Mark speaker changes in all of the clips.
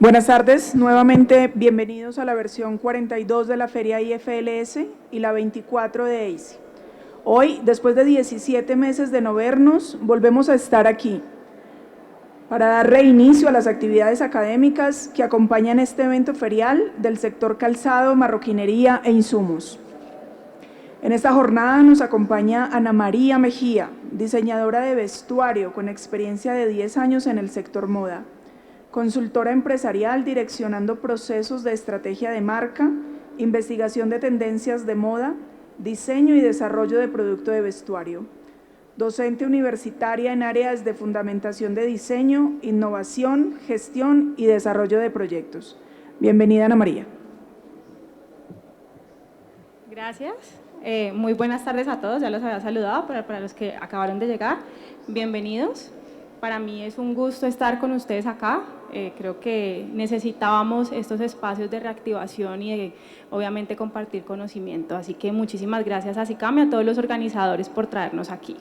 Speaker 1: Buenas tardes, nuevamente bienvenidos a la versión 42 de la Feria IFLS y la 24 de EICE. Hoy, después de 17 meses de no vernos, volvemos a estar aquí para dar reinicio a las actividades académicas que acompañan este evento ferial del sector calzado, marroquinería e insumos. En esta jornada nos acompaña Ana María Mejía, diseñadora de vestuario con experiencia de 10 años en el sector moda, consultora empresarial direccionando procesos de estrategia de marca, investigación de tendencias de moda, diseño y desarrollo de producto de vestuario, docente universitaria en áreas de fundamentación de diseño, innovación, gestión y desarrollo de proyectos. Bienvenida, Ana María.
Speaker 2: Gracias. Muy buenas tardes a todos, ya los había saludado, pero para los que acabaron de llegar, bienvenidos. Para mí es un gusto estar con ustedes acá. Creo que necesitábamos estos espacios de reactivación y de, obviamente, compartir conocimiento. Así que muchísimas gracias a SICAM y a todos los organizadores por traernos aquí.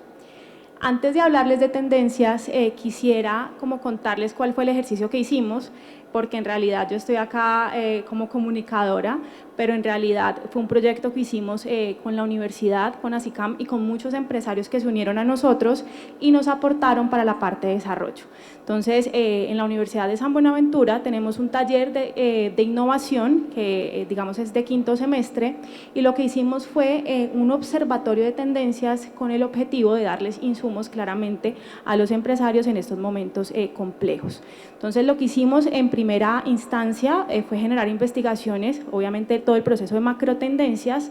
Speaker 2: Antes de hablarles de tendencias, quisiera como contarles cuál fue el ejercicio que hicimos, porque en realidad yo estoy acá como comunicadora, pero en realidad fue un proyecto que hicimos con la universidad, con ASICAM y con muchos empresarios que se unieron a nosotros y nos aportaron para la parte de desarrollo. Entonces, en la Universidad de San Buenaventura tenemos un taller de innovación que, digamos, es de quinto semestre, y lo que hicimos fue un observatorio de tendencias con el objetivo de darles insumos claramente a los empresarios en estos momentos complejos. Entonces, lo que hicimos en primera instancia fue generar investigaciones, obviamente todo el proceso de macrotendencias,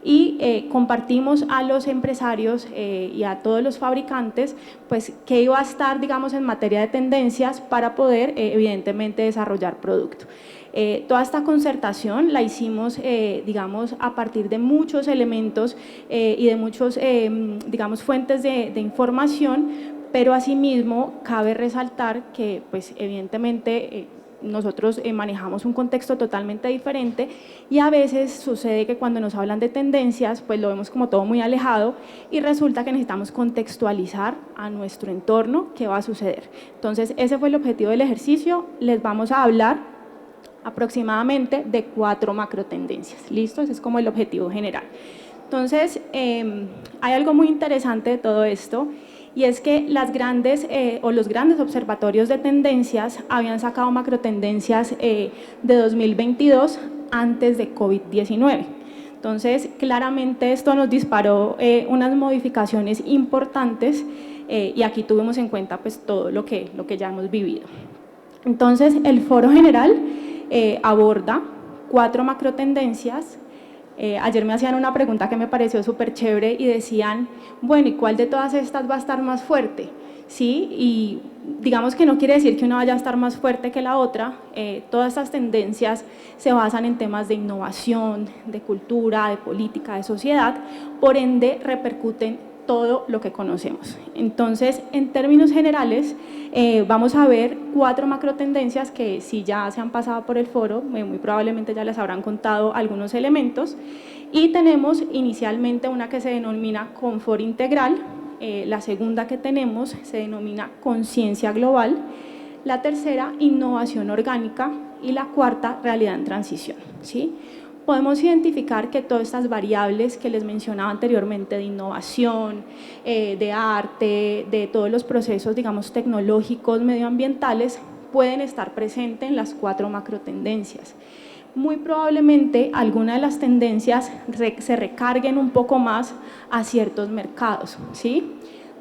Speaker 2: y compartimos a los empresarios y a todos los fabricantes pues qué iba a estar, digamos, en materia de tendencias para poder evidentemente desarrollar producto. Toda esta concertación la hicimos, digamos, a partir de muchos elementos y de muchos, digamos, fuentes de información, pero asimismo cabe resaltar que, pues, evidentemente, nosotros manejamos un contexto totalmente diferente y a veces sucede que cuando nos hablan de tendencias, pues lo vemos como todo muy alejado y resulta que necesitamos contextualizar a nuestro entorno qué va a suceder. Entonces, ese fue el objetivo del ejercicio. Les vamos a hablar aproximadamente de 4 macrotendencias. ¿Listo? Ese es como el objetivo general. Entonces, hay algo muy interesante de todo esto, y es que las grandes los grandes observatorios de tendencias habían sacado macrotendencias de 2022 antes de COVID-19. Entonces, claramente esto nos disparó unas modificaciones importantes y aquí tuvimos en cuenta pues todo lo que ya hemos vivido. Entonces, el foro general aborda 4 macrotendencias. Ayer me hacían una pregunta que me pareció súper chévere y decían, bueno, ¿y cuál de todas estas va a estar más fuerte? ¿Sí? Y digamos que no quiere decir que una vaya a estar más fuerte que la otra. Todas estas tendencias se basan en temas de innovación, de cultura, de política, de sociedad, por ende repercuten todo lo que conocemos. Entonces, en términos generales, vamos a ver 4 macrotendencias que si ya se han pasado por el foro, muy probablemente ya les habrán contado algunos elementos, y tenemos inicialmente una que se denomina confort integral, la segunda que tenemos se denomina conciencia global, la tercera innovación orgánica y la cuarta realidad en transición, ¿sí? Podemos identificar que todas estas variables que les mencionaba anteriormente de innovación, de arte, de todos los procesos, digamos, tecnológicos, medioambientales, pueden estar presentes en las 4 macrotendencias. Muy probablemente algunas de las tendencias se recarguen un poco más a ciertos mercados, ¿sí?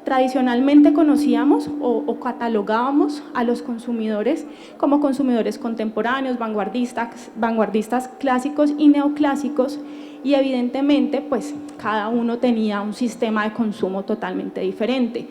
Speaker 2: Tradicionalmente conocíamos o catalogábamos a los consumidores como consumidores contemporáneos, vanguardistas clásicos y neoclásicos, y evidentemente pues cada uno tenía un sistema de consumo totalmente diferente,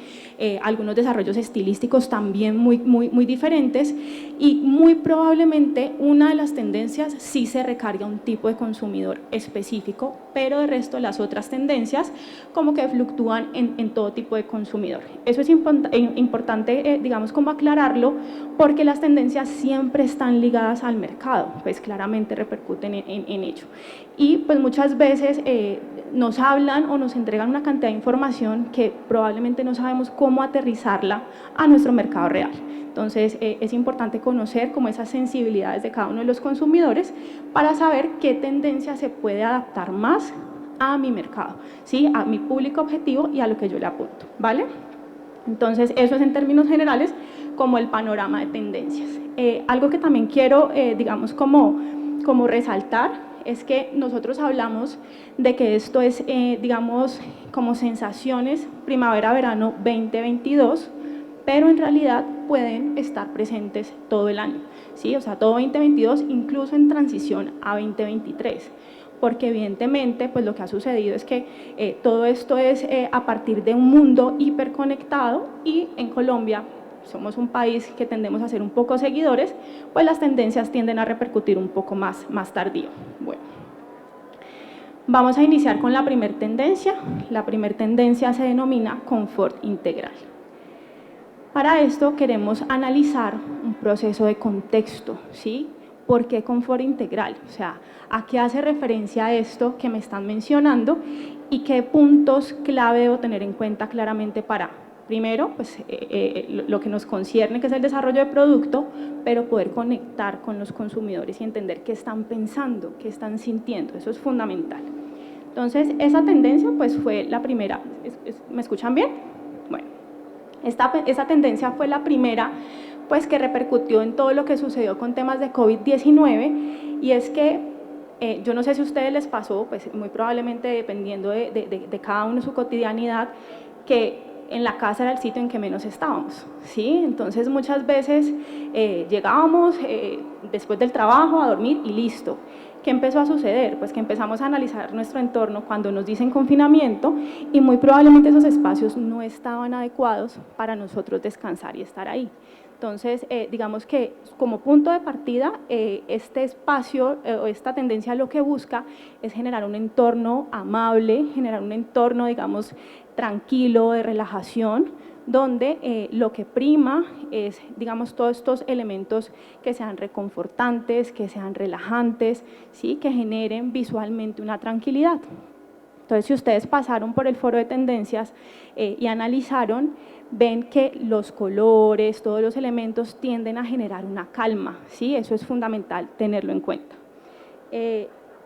Speaker 2: algunos desarrollos estilísticos también muy diferentes, y muy probablemente una de las tendencias sí se recarga a un tipo de consumidor específico, pero de resto las otras tendencias como que fluctúan en todo tipo de consumidor. Eso es importante, digamos, como aclararlo, porque las tendencias siempre están ligadas al mercado, pues claramente repercuten en ello. Y pues muchas veces nos hablan o nos entregan una cantidad de información que probablemente no sabemos cómo aterrizarla a nuestro mercado real. Entonces, es importante conocer como esas sensibilidades de cada uno de los consumidores para saber qué tendencia se puede adaptar más a mi mercado, ¿sí? A mi público objetivo y a lo que yo le apunto, ¿vale? Entonces, eso es en términos generales como el panorama de tendencias. Algo que también quiero, digamos, como resaltar es que nosotros hablamos de que esto es, digamos, como sensaciones primavera-verano 2022, pero en realidad pueden estar presentes todo el año, ¿sí? O sea, todo 2022, incluso en transición a 2023, porque evidentemente pues lo que ha sucedido es que todo esto es a partir de un mundo hiperconectado y en Colombia somos un país que tendemos a ser un poco seguidores, pues las tendencias tienden a repercutir un poco más tardío. Bueno, vamos a iniciar con la primera tendencia. La primera tendencia se denomina confort integral. Para esto queremos analizar un proceso de contexto, ¿sí? ¿Por qué confort integral? O sea, ¿a qué hace referencia esto que me están mencionando y qué puntos clave debo tener en cuenta claramente para, primero, pues lo que nos concierne, que es el desarrollo de producto, pero poder conectar con los consumidores y entender qué están pensando, qué están sintiendo? Eso es fundamental. Entonces, esa tendencia pues fue la primera. ¿Me escuchan bien? Bueno, esa tendencia fue la primera pues que repercutió en todo lo que sucedió con temas de COVID-19, y es que yo no sé si a ustedes les pasó, pues muy probablemente dependiendo de cada uno su cotidianidad, que en la casa era el sitio en que menos estábamos, ¿sí? Entonces muchas veces llegábamos después del trabajo a dormir y listo. ¿Qué empezó a suceder? Pues que empezamos a analizar nuestro entorno cuando nos dicen confinamiento y muy probablemente esos espacios no estaban adecuados para nosotros descansar y estar ahí. Entonces, digamos que como punto de partida, este espacio o esta tendencia lo que busca es generar un entorno amable, generar un entorno, digamos, tranquilo, de relajación, donde lo que prima es, digamos, todos estos elementos que sean reconfortantes, que sean relajantes, ¿sí? Que generen visualmente una tranquilidad. Entonces, si ustedes pasaron por el foro de tendencias y analizaron, ven que los colores, todos los elementos tienden a generar una calma, ¿sí? Eso es fundamental tenerlo en cuenta.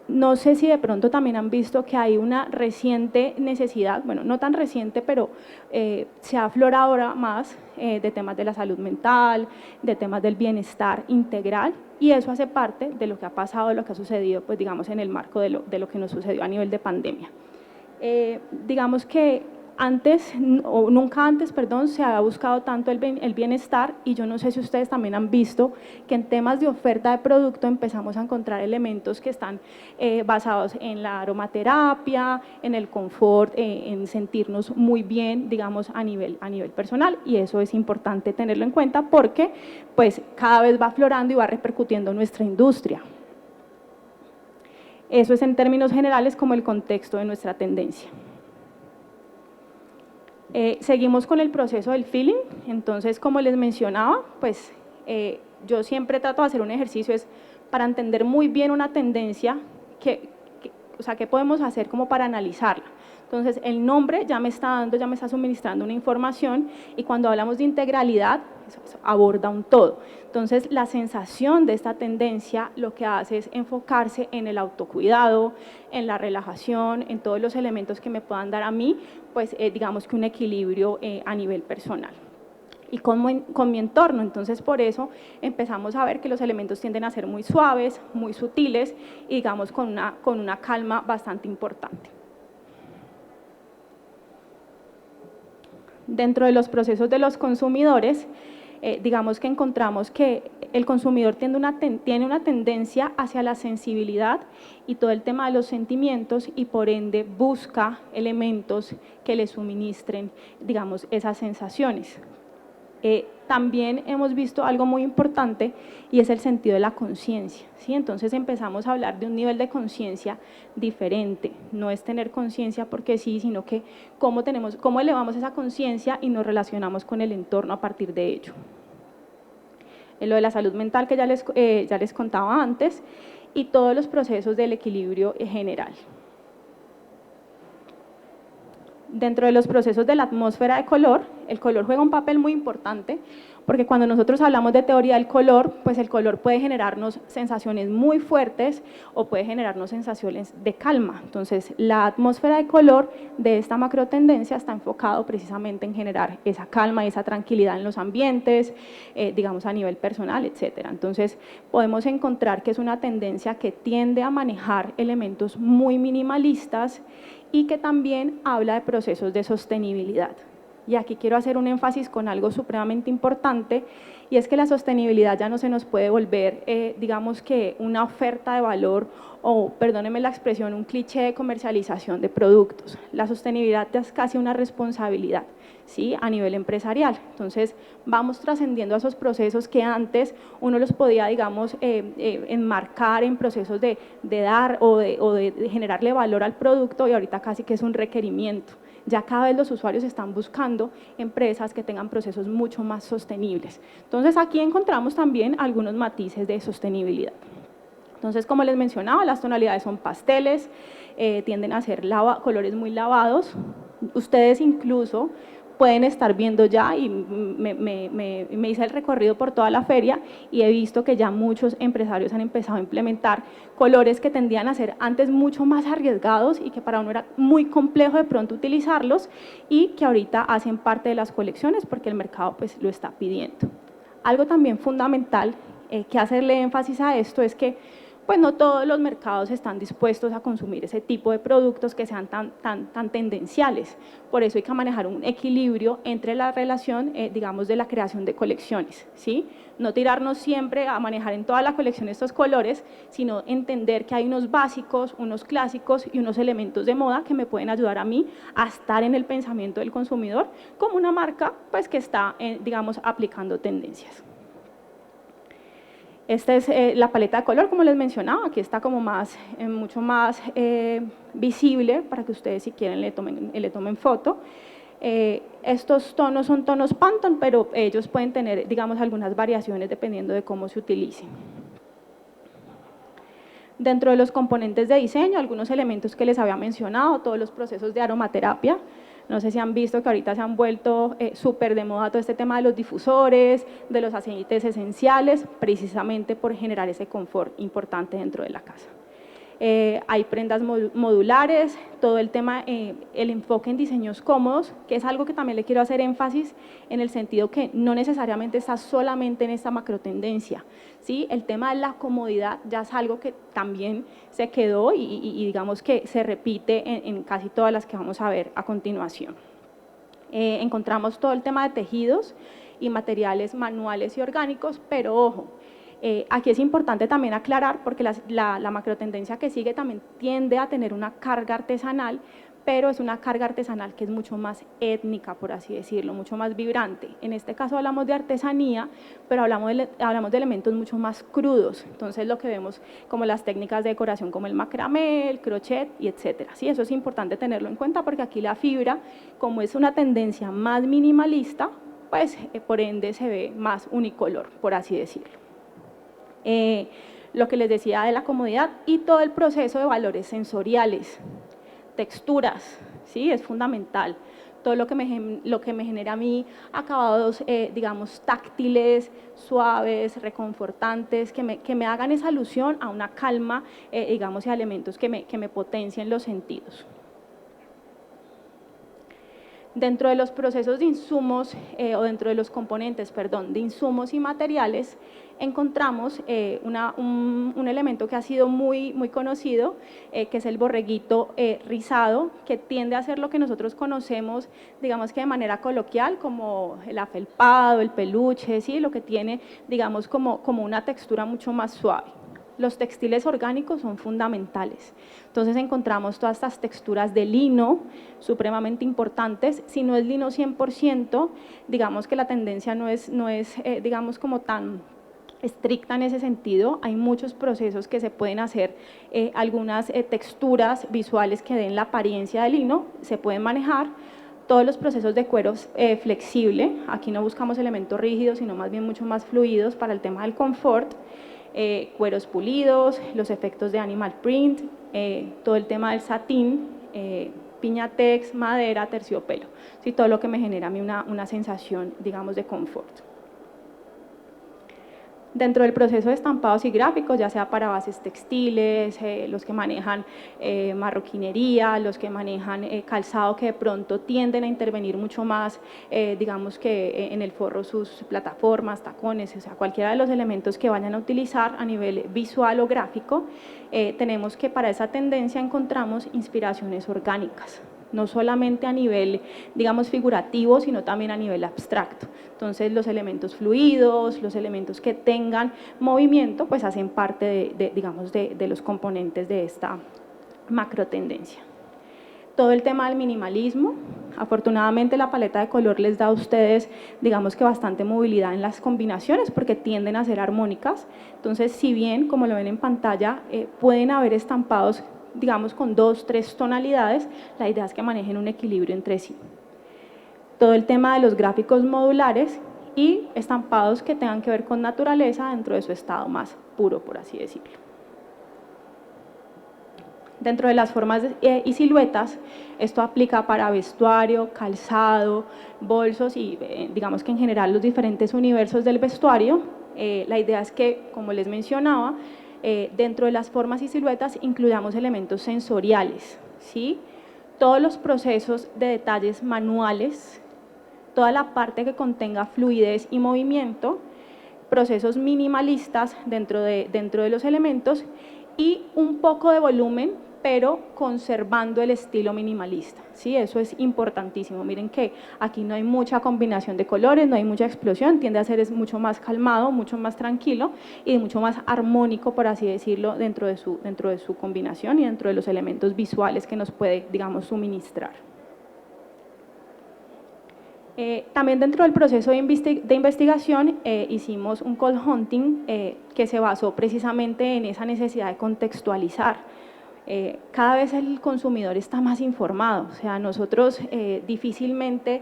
Speaker 2: No sé si de pronto también han visto que hay una reciente necesidad, bueno, no tan reciente, pero se ha aflorado ahora más de temas de la salud mental, de temas del bienestar integral, y eso hace parte de lo que ha pasado, de lo que ha sucedido, pues digamos, en el marco de lo que nos sucedió a nivel de pandemia. Digamos que antes, o nunca antes, perdón, se había buscado tanto el bienestar, y yo no sé si ustedes también han visto que en temas de oferta de producto empezamos a encontrar elementos que están basados en la aromaterapia, en el confort, en sentirnos muy bien, digamos, a nivel personal, y eso es importante tenerlo en cuenta porque pues cada vez va aflorando y va repercutiendo en nuestra industria. Eso es en términos generales como el contexto de nuestra tendencia. Seguimos con el proceso del feeling. Entonces, como les mencionaba, pues yo siempre trato de hacer un ejercicio es para entender muy bien una tendencia, o sea, qué podemos hacer como para analizarla. Entonces, el nombre ya me está suministrando una información, y cuando hablamos de integralidad, eso aborda un todo. Entonces, la sensación de esta tendencia lo que hace es enfocarse en el autocuidado, en la relajación, en todos los elementos que me puedan dar a mí, pues digamos que un equilibrio a nivel personal. Y con mi entorno, entonces por eso empezamos a ver que los elementos tienden a ser muy suaves, muy sutiles, y digamos con una calma bastante importante. Dentro de los procesos de los consumidores, digamos que encontramos que el consumidor tiene una tendencia hacia la sensibilidad y todo el tema de los sentimientos, y por ende busca elementos que le suministren, digamos, esas sensaciones. También hemos visto algo muy importante, y es el sentido de la conciencia, ¿sí? Entonces empezamos a hablar de un nivel de conciencia diferente. No es tener conciencia porque sí, sino que cómo elevamos esa conciencia y nos relacionamos con el entorno a partir de ello. Lo de la salud mental que ya les contaba antes, y todos los procesos del equilibrio general. Dentro de los procesos de la atmósfera de color, el color juega un papel muy importante, porque cuando nosotros hablamos de teoría del color, pues el color puede generarnos sensaciones muy fuertes o puede generarnos sensaciones de calma. Entonces, la atmósfera de color de esta macrotendencia está enfocado precisamente en generar esa calma y esa tranquilidad en los ambientes, digamos a nivel personal, etcétera. Entonces, podemos encontrar que es una tendencia que tiende a manejar elementos muy minimalistas y que también habla de procesos de sostenibilidad. Y aquí quiero hacer un énfasis con algo supremamente importante, y es que la sostenibilidad ya no se nos puede volver, digamos que una oferta de valor o, perdónenme la expresión, un cliché de comercialización de productos. La sostenibilidad ya es casi una responsabilidad, ¿sí?, a nivel empresarial. Entonces, vamos trascendiendo a esos procesos que antes uno los podía, digamos, enmarcar en procesos de dar o de generarle valor al producto, y ahorita casi que es un requerimiento. Ya cada vez los usuarios están buscando empresas que tengan procesos mucho más sostenibles. Entonces, aquí encontramos también algunos matices de sostenibilidad. Entonces, como les mencionaba, las tonalidades son pasteles, tienden a ser colores muy lavados. Ustedes incluso pueden estar viendo ya, y me hice el recorrido por toda la feria y he visto que ya muchos empresarios han empezado a implementar colores que tendían a ser antes mucho más arriesgados y que para uno era muy complejo de pronto utilizarlos, y que ahorita hacen parte de las colecciones porque el mercado pues lo está pidiendo. Algo también fundamental que hacerle énfasis a esto es que pues no todos los mercados están dispuestos a consumir ese tipo de productos que sean tan tendenciales. Por eso hay que manejar un equilibrio entre la relación, digamos, de la creación de colecciones, ¿sí? No tirarnos siempre a manejar en toda la colección estos colores, sino entender que hay unos básicos, unos clásicos y unos elementos de moda que me pueden ayudar a mí a estar en el pensamiento del consumidor como una marca pues, que está, digamos, aplicando tendencias. Esta es la paleta de color, como les mencionaba, aquí está como mucho más visible para que ustedes si quieren le tomen foto. Estos tonos son tonos Pantone, pero ellos pueden tener, digamos, algunas variaciones dependiendo de cómo se utilicen. Dentro de los componentes de diseño, algunos elementos que les había mencionado, todos los procesos de aromaterapia. No sé si han visto que ahorita se han vuelto súper de moda todo este tema de los difusores, de los aceites esenciales, precisamente por generar ese confort importante dentro de la casa. Hay prendas modulares, todo el tema, el enfoque en diseños cómodos, que es algo que también le quiero hacer énfasis en el sentido que no necesariamente está solamente en esta macro tendencia, ¿sí? El tema de la comodidad ya es algo que también se quedó y digamos que se repite en casi todas las que vamos a ver a continuación. Encontramos todo el tema de tejidos y materiales manuales y orgánicos, pero ojo, aquí es importante también aclarar porque la macrotendencia que sigue también tiende a tener una carga artesanal, pero es una carga artesanal que es mucho más étnica, por así decirlo, mucho más vibrante. En este caso hablamos de artesanía, pero hablamos de elementos mucho más crudos. Entonces lo que vemos como las técnicas de decoración como el macramé, el crochet y etcétera. Sí, eso es importante tenerlo en cuenta porque aquí la fibra, como es una tendencia más minimalista, pues por ende se ve más unicolor, por así decirlo. Lo que les decía de la comodidad y todo el proceso de valores sensoriales, texturas, ¿sí? Es fundamental. Todo lo que me genera a mí acabados, digamos, táctiles, suaves, reconfortantes, que me hagan esa alusión a una calma, digamos, y a elementos que me potencien los sentidos. Dentro de los procesos de insumos, o dentro de los componentes, perdón, de insumos y materiales, encontramos un elemento que ha sido muy conocido, que es el borreguito rizado, que tiende a ser lo que nosotros conocemos, digamos que de manera coloquial, como el afelpado, el peluche, ¿sí? Lo que tiene, digamos, como una textura mucho más suave. Los textiles orgánicos son fundamentales. Entonces encontramos todas estas texturas de lino supremamente importantes. Si no es lino 100%, digamos que la tendencia no es digamos como tan estricta en ese sentido. Hay muchos procesos que se pueden hacer, algunas texturas visuales que den la apariencia de lino, se pueden manejar. Todos los procesos de cuero flexible, aquí no buscamos elementos rígidos, sino más bien mucho más fluidos para el tema del confort. Cueros pulidos, los efectos de animal print, todo el tema del satín, piñatex, madera, terciopelo, ¿sí? Todo lo que me genera a mí una sensación, digamos, de confort. Dentro del proceso de estampados y gráficos, ya sea para bases textiles, los que manejan marroquinería, los que manejan calzado, que de pronto tienden a intervenir mucho más, digamos que en el forro, sus plataformas, tacones, o sea, cualquiera de los elementos que vayan a utilizar a nivel visual o gráfico, tenemos que para esa tendencia encontramos inspiraciones orgánicas, no solamente a nivel, digamos, figurativo, sino también a nivel abstracto. Entonces, los elementos fluidos, los elementos que tengan movimiento, pues hacen parte digamos, de los componentes de esta macro tendencia. Todo el tema del minimalismo, afortunadamente la paleta de color les da a ustedes, digamos que bastante movilidad en las combinaciones porque tienden a ser armónicas. Entonces, si bien, como lo ven en pantalla, pueden haber estampados, digamos, con 2, 3 tonalidades, la idea es que manejen un equilibrio entre sí. Todo el tema de los gráficos modulares y estampados que tengan que ver con naturaleza dentro de su estado más puro, por así decirlo. Dentro de las formas y siluetas, esto aplica para vestuario, calzado, bolsos y digamos que en general los diferentes universos del vestuario. La idea es que, como les mencionaba, dentro de las formas y siluetas incluyamos elementos sensoriales, ¿sí? Todos los procesos de detalles manuales, toda la parte que contenga fluidez y movimiento, procesos minimalistas dentro de los elementos y un poco de volumen, pero conservando el estilo minimalista, ¿sí? Eso es importantísimo. Miren que aquí no hay mucha combinación de colores, no hay mucha explosión, tiende a ser mucho más calmado, mucho más tranquilo y mucho más armónico, por así decirlo, dentro de su combinación y dentro de los elementos visuales que nos puede, digamos, suministrar. También dentro del proceso de investigación hicimos un call hunting que se basó precisamente en esa necesidad de contextualizar. Cada vez el consumidor está más informado, o sea, nosotros difícilmente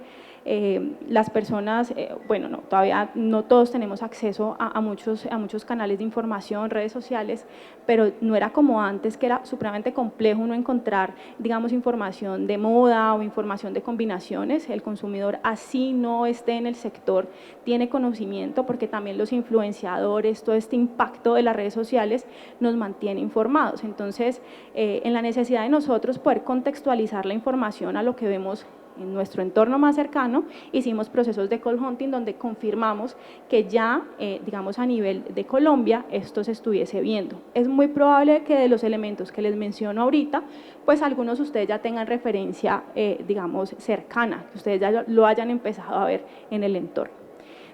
Speaker 2: las personas, bueno, no, todavía no todos tenemos acceso a muchos canales de información, redes sociales, pero no era como antes, que era supremamente complejo uno encontrar, digamos, información de moda o información de combinaciones. El consumidor, así no esté en el sector, tiene conocimiento porque también los influenciadores, todo este impacto de las redes sociales nos mantiene informados. Entonces, en la necesidad de nosotros poder contextualizar la información a lo que vemos en nuestro entorno más cercano, hicimos procesos de call hunting donde confirmamos que ya, digamos, a nivel de Colombia, esto se estuviese viendo. Es muy probable que de los elementos que les menciono ahorita, pues algunos de ustedes ya tengan referencia, digamos, cercana, que ustedes ya lo hayan empezado a ver en el entorno.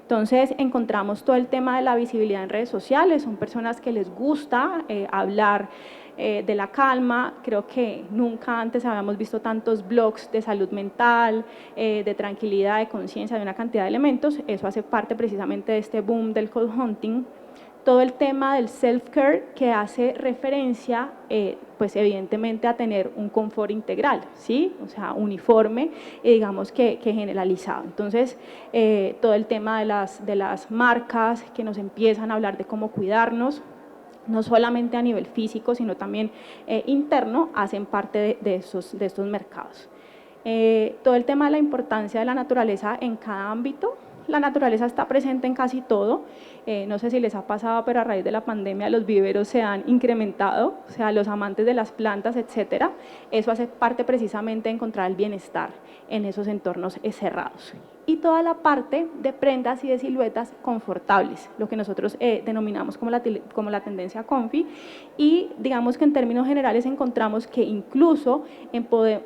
Speaker 2: Entonces, encontramos todo el tema de la visibilidad en redes sociales, son personas que les gusta hablar de la calma. Creo que nunca antes habíamos visto tantos blogs de salud mental, de tranquilidad, de conciencia, de una cantidad de elementos. Eso hace parte precisamente de este boom del call hunting. Todo el tema del self-care que hace referencia, pues evidentemente a tener un confort integral, ¿sí? O sea, uniforme y digamos que generalizado. Entonces, todo el tema de las marcas que nos empiezan a hablar de cómo cuidarnos, no solamente a nivel físico, sino también interno, hacen parte de estos mercados. Todo el tema de la importancia de la naturaleza en cada ámbito. La naturaleza está presente en casi todo, no sé si les ha pasado, pero a raíz de la pandemia los viveros se han incrementado, o sea, los amantes de las plantas, etcétera. Eso hace parte precisamente de encontrar el bienestar en esos entornos cerrados. Y toda la parte de prendas y de siluetas confortables, lo que nosotros denominamos como la tendencia comfy, y digamos que en términos generales encontramos que incluso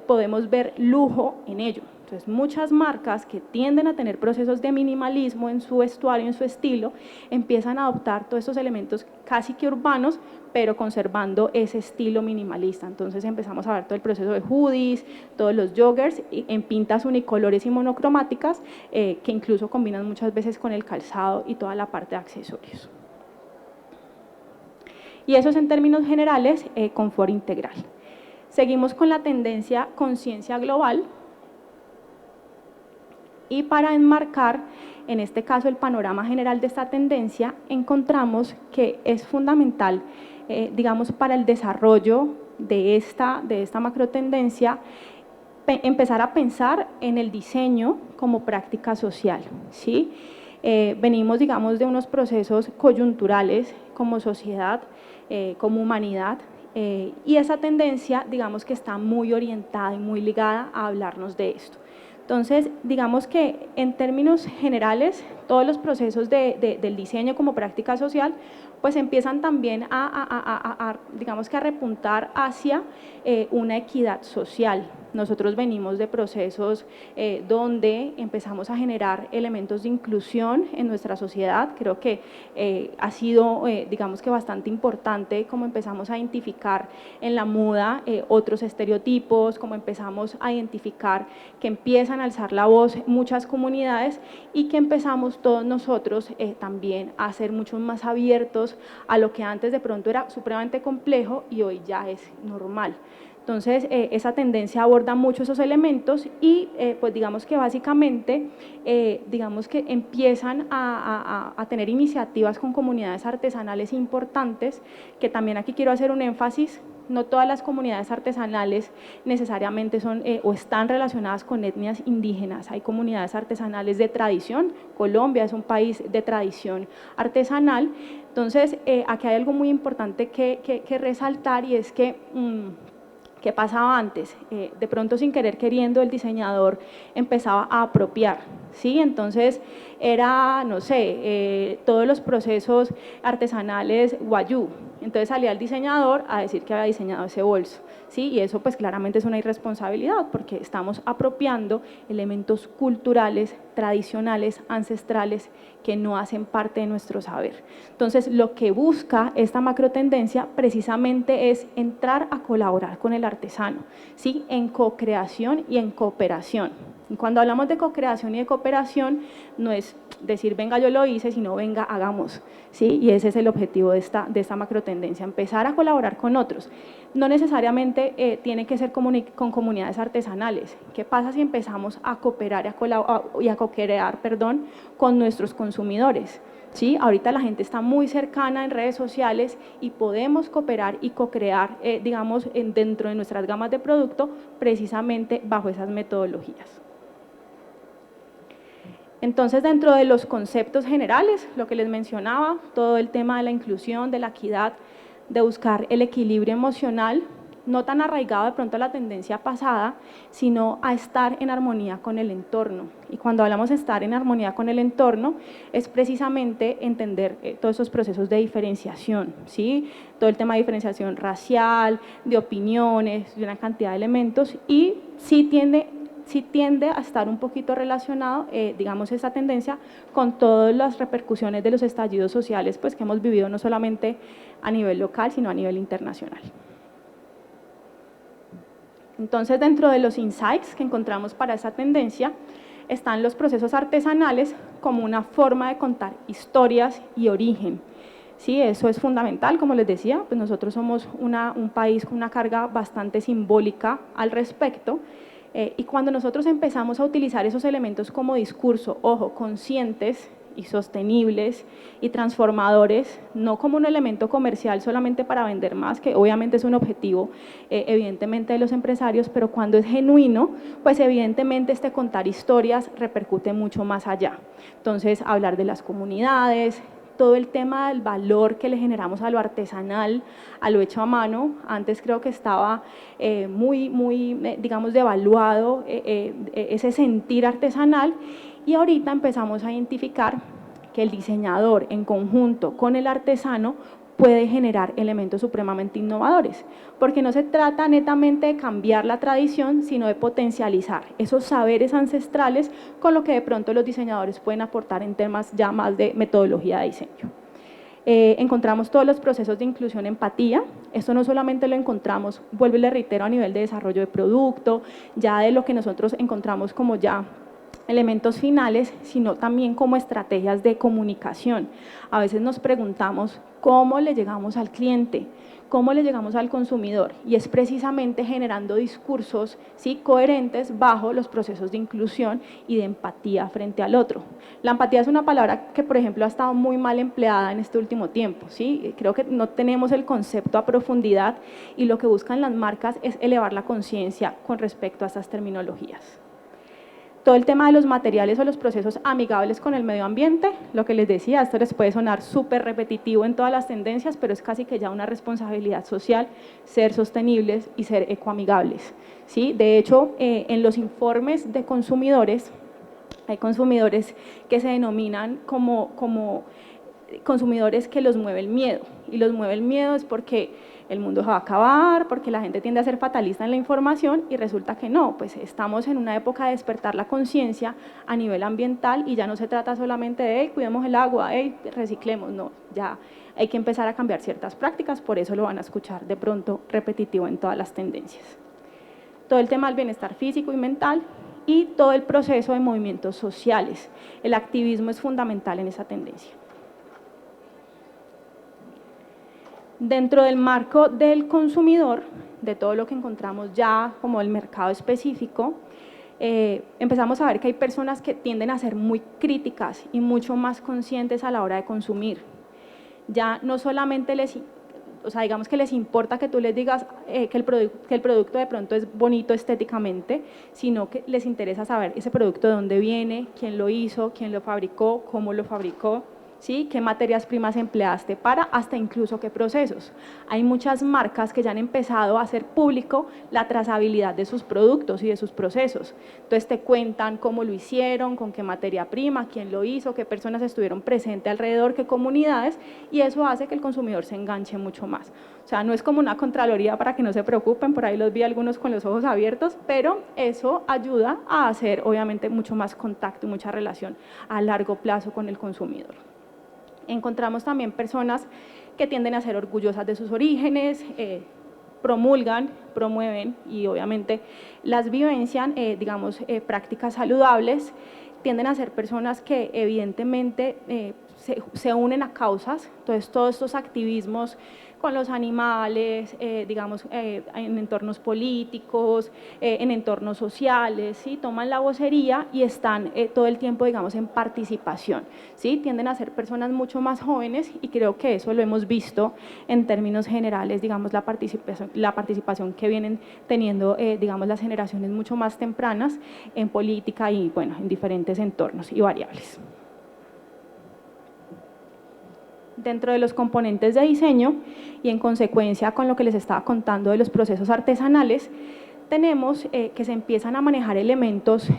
Speaker 2: podemos ver lujo en ello. Entonces, muchas marcas que tienden a tener procesos de minimalismo en su vestuario, en su estilo, empiezan a adoptar todos estos elementos casi que urbanos, pero conservando ese estilo minimalista. Entonces, empezamos a ver todo el proceso de hoodies, todos los joggers en pintas unicolores y monocromáticas, que incluso combinan muchas veces con el calzado y toda la parte de accesorios. Y eso es en términos generales, confort integral. Seguimos con la tendencia conciencia global. Y para enmarcar, en este caso, el panorama general de esta tendencia, encontramos que es fundamental, digamos, para el desarrollo de esta macro tendencia, empezar a pensar en el diseño como práctica social, ¿sí? Venimos, digamos, de unos procesos coyunturales como sociedad, como humanidad, y esa tendencia, digamos que está muy orientada y muy ligada a hablarnos de esto. Entonces, digamos que en términos generales, todos los procesos del diseño como práctica social, pues empiezan también digamos que a repuntar hacia una equidad social. Nosotros venimos de procesos donde empezamos a generar elementos de inclusión en nuestra sociedad. Creo que ha sido, digamos que bastante importante como empezamos a identificar en la moda otros estereotipos, como empezamos a identificar que empiezan a alzar la voz muchas comunidades y que empezamos todos nosotros también a ser mucho más abiertos a lo que antes de pronto era supremamente complejo y hoy ya es normal. Entonces, esa tendencia aborda mucho esos elementos y pues digamos que básicamente, digamos que empiezan a tener iniciativas con comunidades artesanales importantes, que también aquí quiero hacer un énfasis. No todas las comunidades artesanales necesariamente son o están relacionadas con etnias indígenas. Hay comunidades artesanales de tradición. Colombia es un país de tradición artesanal. Entonces, aquí hay algo muy importante que resaltar y es que ¿qué pasaba antes? De pronto, sin querer queriendo, el diseñador empezaba a apropiar, ¿sí? Entonces, era, no sé, todos los procesos artesanales guayú. Entonces, salía el diseñador a decir que había diseñado ese bolso, ¿sí? Y eso, pues, claramente es una irresponsabilidad, porque estamos apropiando elementos culturales, tradicionales, ancestrales, que no hacen parte de nuestro saber. Entonces, lo que busca esta macrotendencia precisamente es entrar a colaborar con el artesano, ¿sí? En co-creación y en cooperación. Y cuando hablamos de co-creación y de cooperación, no es decir, venga, yo lo hice, sino venga, hagamos, ¿sí? Y ese es el objetivo de esta macrotendencia, empezar a colaborar con otros. No necesariamente tiene que ser con comunidades artesanales. ¿Qué pasa si empezamos a cooperar y a co-crear, con nuestros consumidores? ¿Sí? Ahorita la gente está muy cercana en redes sociales y podemos cooperar y co-crear, digamos, dentro de nuestras gamas de producto, precisamente bajo esas metodologías. Entonces, dentro de los conceptos generales, lo que les mencionaba, todo el tema de la inclusión, de la equidad, de buscar el equilibrio emocional, no tan arraigado de pronto a la tendencia pasada, sino a estar en armonía con el entorno. Y cuando hablamos de estar en armonía con el entorno, es precisamente entender todos esos procesos de diferenciación, ¿sí? Todo el tema de diferenciación racial, de opiniones, de una cantidad de elementos, y sí tiende a estar un poquito relacionado, digamos, esta tendencia con todas las repercusiones de los estallidos sociales pues, que hemos vivido no solamente a nivel local, sino a nivel internacional. Entonces, dentro de los insights que encontramos para esta tendencia, están los procesos artesanales como una forma de contar historias y origen. Sí, eso es fundamental, como les decía, pues nosotros somos un país con una carga bastante simbólica al respecto, y cuando nosotros empezamos a utilizar esos elementos como discurso, ojo, conscientes y sostenibles y transformadores, no como un elemento comercial solamente para vender más, que obviamente es un objetivo evidentemente de los empresarios, pero cuando es genuino, pues evidentemente contar historias repercute mucho más allá. Entonces, hablar de las comunidades, todo el tema del valor que le generamos a lo artesanal, a lo hecho a mano. Antes creo que estaba digamos, devaluado ese sentir artesanal, y ahorita empezamos a identificar que el diseñador en conjunto con el artesano puede generar elementos supremamente innovadores, porque no se trata netamente de cambiar la tradición, sino de potencializar esos saberes ancestrales con lo que de pronto los diseñadores pueden aportar en temas ya más de metodología de diseño. Encontramos todos los procesos de inclusión, empatía. Esto no solamente lo encontramos, vuelvo y le reitero, a nivel de desarrollo de producto, ya de lo que nosotros encontramos como ya elementos finales, sino también como estrategias de comunicación. A veces nos preguntamos cómo le llegamos al cliente, cómo le llegamos al consumidor, y es precisamente generando discursos, ¿sí?, coherentes bajo los procesos de inclusión y de empatía frente al otro. La empatía es una palabra que, por ejemplo, ha estado muy mal empleada en este último tiempo, ¿sí? Creo que no tenemos el concepto a profundidad y lo que buscan las marcas es elevar la conciencia con respecto a estas terminologías. Todo el tema de los materiales o los procesos amigables con el medio ambiente, lo que les decía, esto les puede sonar súper repetitivo en todas las tendencias, pero es casi que ya una responsabilidad social ser sostenibles y ser ecoamigables, ¿sí? De hecho, en los informes de consumidores, hay consumidores que se denominan como consumidores que los mueve el miedo, y los mueve el miedo es porque el mundo se va a acabar, porque la gente tiende a ser fatalista en la información, y resulta que no, pues estamos en una época de despertar la conciencia a nivel ambiental, y ya no se trata solamente de hey, cuidemos el agua, hey, reciclemos, no, ya hay que empezar a cambiar ciertas prácticas, por eso lo van a escuchar de pronto repetitivo en todas las tendencias. Todo el tema del bienestar físico y mental y todo el proceso de movimientos sociales. El activismo es fundamental en esa tendencia. Dentro del marco del consumidor, de todo lo que encontramos ya como el mercado específico, empezamos a ver que hay personas que tienden a ser muy críticas y mucho más conscientes a la hora de consumir. Ya no solamente digamos que les importa que tú les digas que el producto de pronto es bonito estéticamente, sino que les interesa saber ese producto de dónde viene, quién lo hizo, quién lo fabricó, cómo lo fabricó, ¿sí?, qué materias primas empleaste para, hasta incluso qué procesos. Hay muchas marcas que ya han empezado a hacer público la trazabilidad de sus productos y de sus procesos. Entonces te cuentan cómo lo hicieron, con qué materia prima, quién lo hizo, qué personas estuvieron presentes alrededor, qué comunidades, y eso hace que el consumidor se enganche mucho más. O sea, no es como una contraloría, para que no se preocupen, por ahí los vi algunos con los ojos abiertos, pero eso ayuda a hacer obviamente mucho más contacto y mucha relación a largo plazo con el consumidor. Encontramos también personas que tienden a ser orgullosas de sus orígenes, promulgan, promueven y obviamente las vivencian, prácticas saludables. Tienden a ser personas que evidentemente se unen a causas, entonces todos estos activismos con los animales, en entornos políticos, en entornos sociales, ¿sí?, toman la vocería y están todo el tiempo, en participación, ¿sí? Tienden a ser personas mucho más jóvenes, y creo que eso lo hemos visto en términos generales, la participación que vienen teniendo, las generaciones mucho más tempranas en política y, bueno, en diferentes entornos y variables. Dentro de los componentes de diseño, y en consecuencia con lo que les estaba contando de los procesos artesanales, tenemos que se empiezan a manejar elementos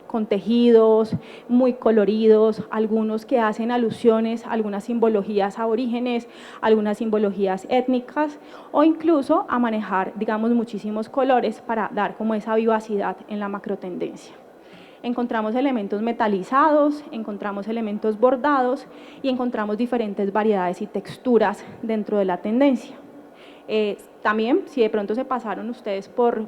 Speaker 2: con tejidos muy coloridos, algunos que hacen alusiones a algunas simbologías aborígenes, algunas simbologías étnicas, o incluso a manejar, muchísimos colores para dar como esa vivacidad en la macrotendencia. Encontramos elementos metalizados, encontramos elementos bordados y encontramos diferentes variedades y texturas dentro de la tendencia. También, si de pronto se pasaron ustedes por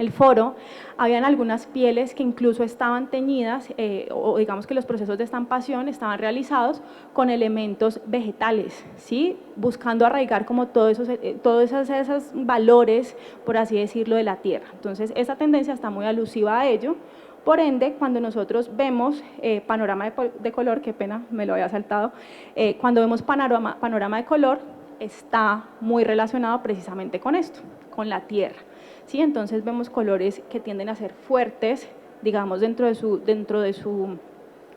Speaker 2: el foro, habían algunas pieles que incluso estaban teñidas, o digamos que los procesos de estampación estaban realizados con elementos vegetales, ¿sí?, buscando arraigar como todos esos valores, por así decirlo, de la tierra. Entonces, esa tendencia está muy alusiva a ello. Por ende, cuando nosotros vemos panorama de color, qué pena, me lo había saltado, cuando vemos panorama de color, está muy relacionado precisamente con esto, con la tierra, ¿sí? Entonces vemos colores que tienden a ser fuertes,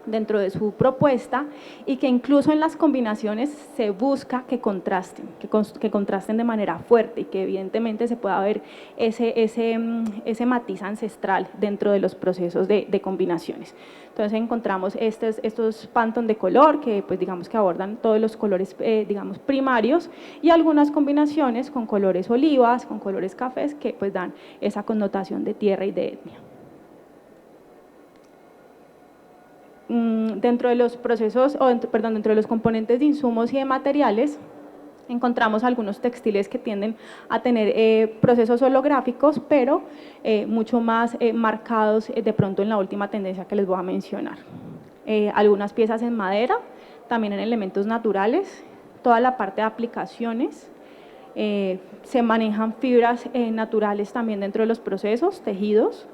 Speaker 2: dentro de su propuesta, y que incluso en las combinaciones se busca que contrasten, que contrasten de manera fuerte, y que evidentemente se pueda ver ese matiz ancestral dentro de los procesos de combinaciones. Entonces encontramos estos Pantone de color que pues que abordan todos los colores primarios, y algunas combinaciones con colores olivas, con colores cafés, que pues dan esa connotación de tierra y de etnia. Dentro de los procesos, dentro de los componentes de insumos y de materiales, Encontramos algunos textiles que tienden a tener procesos holográficos, pero mucho más marcados de pronto en la última tendencia que les voy a mencionar. Algunas piezas en madera, también en elementos naturales, toda la parte de aplicaciones, se manejan fibras naturales también dentro de los procesos, tejidos,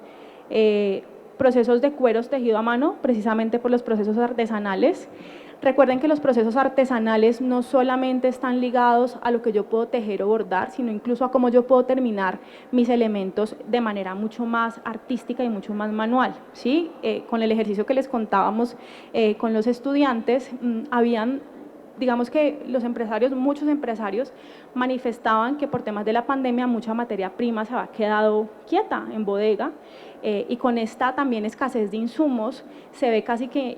Speaker 2: procesos de cueros tejido a mano, precisamente por los procesos artesanales. Recuerden que los procesos artesanales no solamente están ligados a lo que yo puedo tejer o bordar, sino incluso a cómo yo puedo terminar mis elementos de manera mucho más artística y mucho más manual, ¿sí? Con el ejercicio que les contábamos con los estudiantes, habían, digamos que los empresarios, muchos empresarios manifestaban que por temas de la pandemia mucha materia prima se había quedado quieta en bodega, y con esta también escasez de insumos se ve casi que,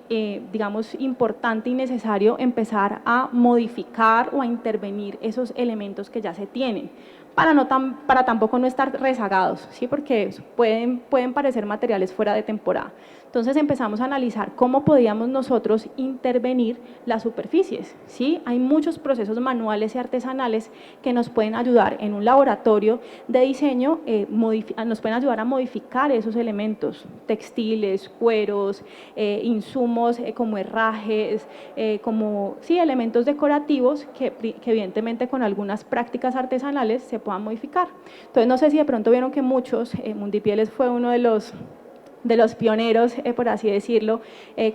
Speaker 2: digamos, importante y necesario empezar a modificar o a intervenir esos elementos que ya se tienen, para tampoco no estar rezagados, ¿sí? Porque pueden parecer materiales fuera de temporada. Entonces empezamos a analizar cómo podíamos nosotros intervenir las superficies, ¿sí? Hay muchos procesos manuales y artesanales que nos pueden ayudar en un laboratorio de diseño, nos pueden ayudar a modificar esos elementos, textiles, cueros, insumos como herrajes, como sí, elementos decorativos que evidentemente con algunas prácticas artesanales se puedan modificar. Entonces no sé si de pronto vieron que muchos, Mundipieles fue uno de los pioneros, por así decirlo,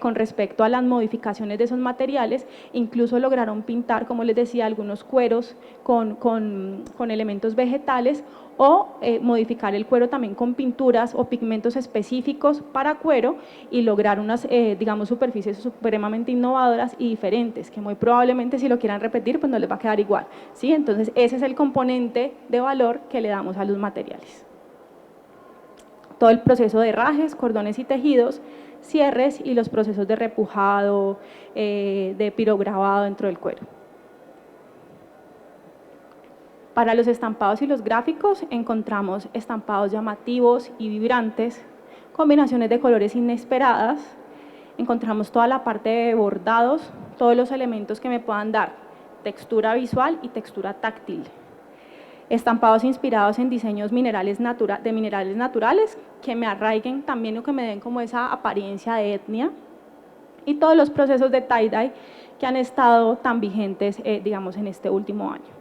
Speaker 2: con respecto a las modificaciones de esos materiales, incluso lograron pintar, como les decía, algunos cueros con elementos vegetales, o modificar el cuero también con pinturas o pigmentos específicos para cuero y lograr unas, digamos, superficies supremamente innovadoras y diferentes, que muy probablemente si lo quieran repetir, pues no les va a quedar igual, ¿sí? Entonces, ese es el componente de valor que le damos a los materiales. Todo el proceso de herrajes, cordones y tejidos, cierres y los procesos de repujado, de pirograbado dentro del cuero. Para los estampados y los gráficos encontramos estampados llamativos y vibrantes, combinaciones de colores inesperadas, encontramos toda la parte de bordados, todos los elementos que me puedan dar textura visual y textura táctil. Estampados inspirados en diseños de minerales naturales que me arraiguen también o que me den como esa apariencia de etnia, y todos los procesos de tie-dye que han estado tan vigentes, digamos, en este último año.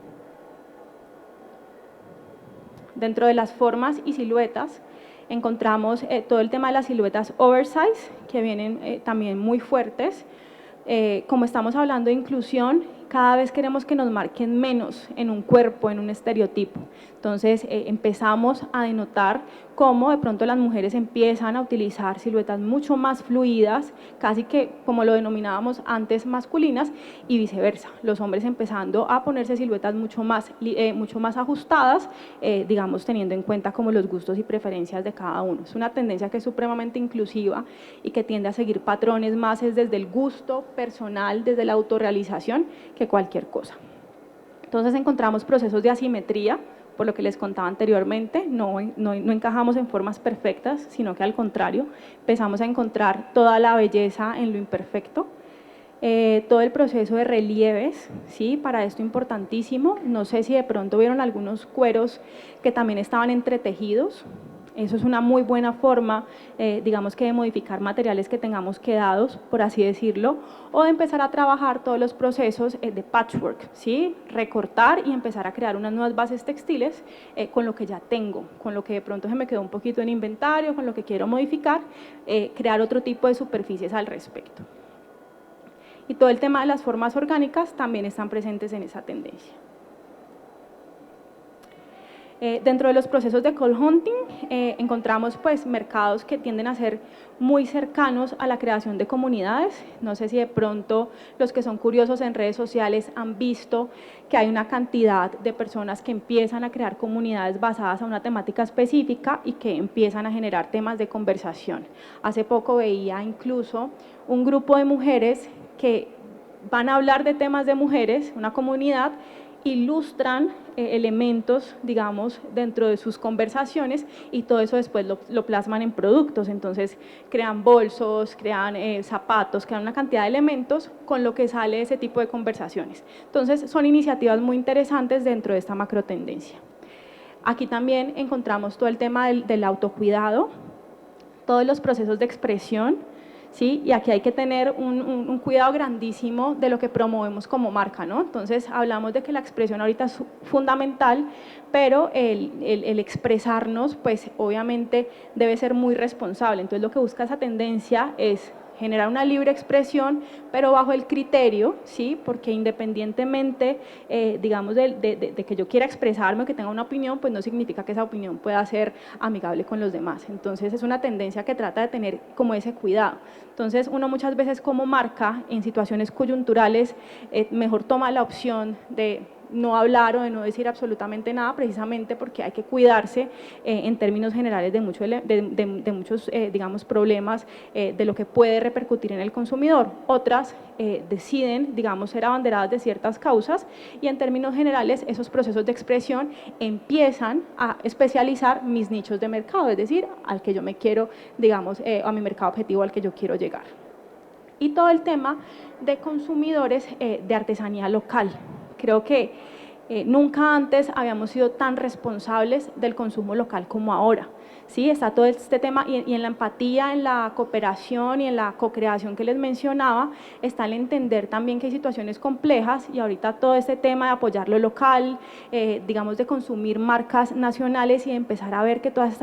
Speaker 2: Dentro de las formas y siluetas encontramos todo el tema de las siluetas oversize, que vienen también muy fuertes. Como estamos hablando de inclusión, cada vez queremos que nos marquen menos en un cuerpo, en un estereotipo. Entonces empezamos a denotar cómo de pronto las mujeres empiezan a utilizar siluetas mucho más fluidas, casi que como lo denominábamos antes masculinas, y viceversa, los hombres empezando a ponerse siluetas mucho más ajustadas, digamos teniendo en cuenta como los gustos y preferencias de cada uno. Es una tendencia que es supremamente inclusiva y que tiende a seguir patrones más desde el gusto personal, desde la autorrealización, que cualquier cosa. Entonces encontramos procesos de asimetría, por lo que les contaba anteriormente, no encajamos en formas perfectas, sino que al contrario, empezamos a encontrar toda la belleza en lo imperfecto. Todo el proceso de relieves, ¿sí? Para esto importantísimo, no sé si de pronto vieron algunos cueros que también estaban entretejidos. Eso es una muy buena forma, digamos que de modificar materiales que tengamos quedados, por así decirlo, o de empezar a trabajar todos los procesos de patchwork, ¿sí? Recortar y empezar a crear unas nuevas bases textiles con lo que ya tengo, con lo que de pronto se me quedó un poquito en inventario, con lo que quiero modificar, crear otro tipo de superficies al respecto. Y todo el tema de las formas orgánicas también están presentes en esa tendencia. Dentro de los procesos de call hunting encontramos pues mercados que tienden a ser muy cercanos a la creación de comunidades. No sé si de pronto los que son curiosos en redes sociales han visto que hay una cantidad de personas que empiezan a crear comunidades basadas a una temática específica y que empiezan a generar temas de conversación. Hace poco veía incluso un grupo de mujeres que van a hablar de temas de mujeres, una comunidad, ilustran elementos, digamos, dentro de sus conversaciones y todo eso después lo plasman en productos. Entonces crean bolsos, crean zapatos, crean una cantidad de elementos con lo que sale ese tipo de conversaciones. Entonces son iniciativas muy interesantes dentro de esta macro tendencia. Aquí también encontramos todo el tema del autocuidado, todos los procesos de expresión, ¿sí? Y aquí hay que tener un cuidado grandísimo de lo que promovemos como marca, ¿no? Entonces, hablamos de que la expresión ahorita es fundamental, pero el expresarnos, pues, obviamente, debe ser muy responsable. Entonces, lo que busca esa tendencia es generar una libre expresión, pero bajo el criterio, ¿sí? Porque independientemente, digamos, de que yo quiera expresarme o que tenga una opinión, pues no significa que esa opinión pueda ser amigable con los demás. Entonces, es una tendencia que trata de tener como ese cuidado. Entonces, uno muchas veces como marca, en situaciones coyunturales, mejor toma la opción de no hablar o de no decir absolutamente nada, precisamente porque hay que cuidarse en términos generales de muchos, digamos, problemas de lo que puede repercutir en el consumidor. Otras deciden, digamos, ser abanderadas de ciertas causas y en términos generales esos procesos de expresión empiezan a especializar mis nichos de mercado, es decir, al que yo me quiero, digamos, a mi mercado objetivo al que yo quiero llegar. Y todo el tema de consumidores de artesanía local. Creo que nunca antes habíamos sido tan responsables del consumo local como ahora. Sí, está todo este tema y en la empatía, en la cooperación y en la co-creación que les mencionaba, está el entender también que hay situaciones complejas y ahorita todo este tema de apoyar lo local, digamos de consumir marcas nacionales y de empezar a ver que todas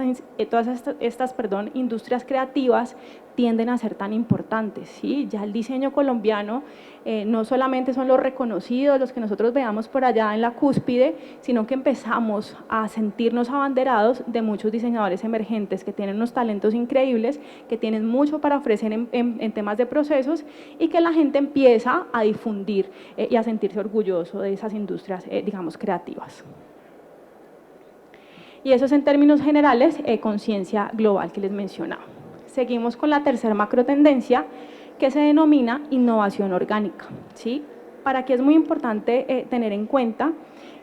Speaker 2: estas industrias creativas tienden a ser tan importantes, ¿sí? Ya el diseño colombiano no solamente son los reconocidos, los que nosotros veamos por allá en la cúspide, sino que empezamos a sentirnos abanderados de muchos diseñadores emergentes que tienen unos talentos increíbles, que tienen mucho para ofrecer en temas de procesos y que la gente empieza a difundir y a sentirse orgulloso de esas industrias, digamos, creativas. Y eso es en términos generales conciencia global que les mencionaba. Seguimos con la tercera macro tendencia que se denomina innovación orgánica, ¿sí? Para aquí es muy importante tener en cuenta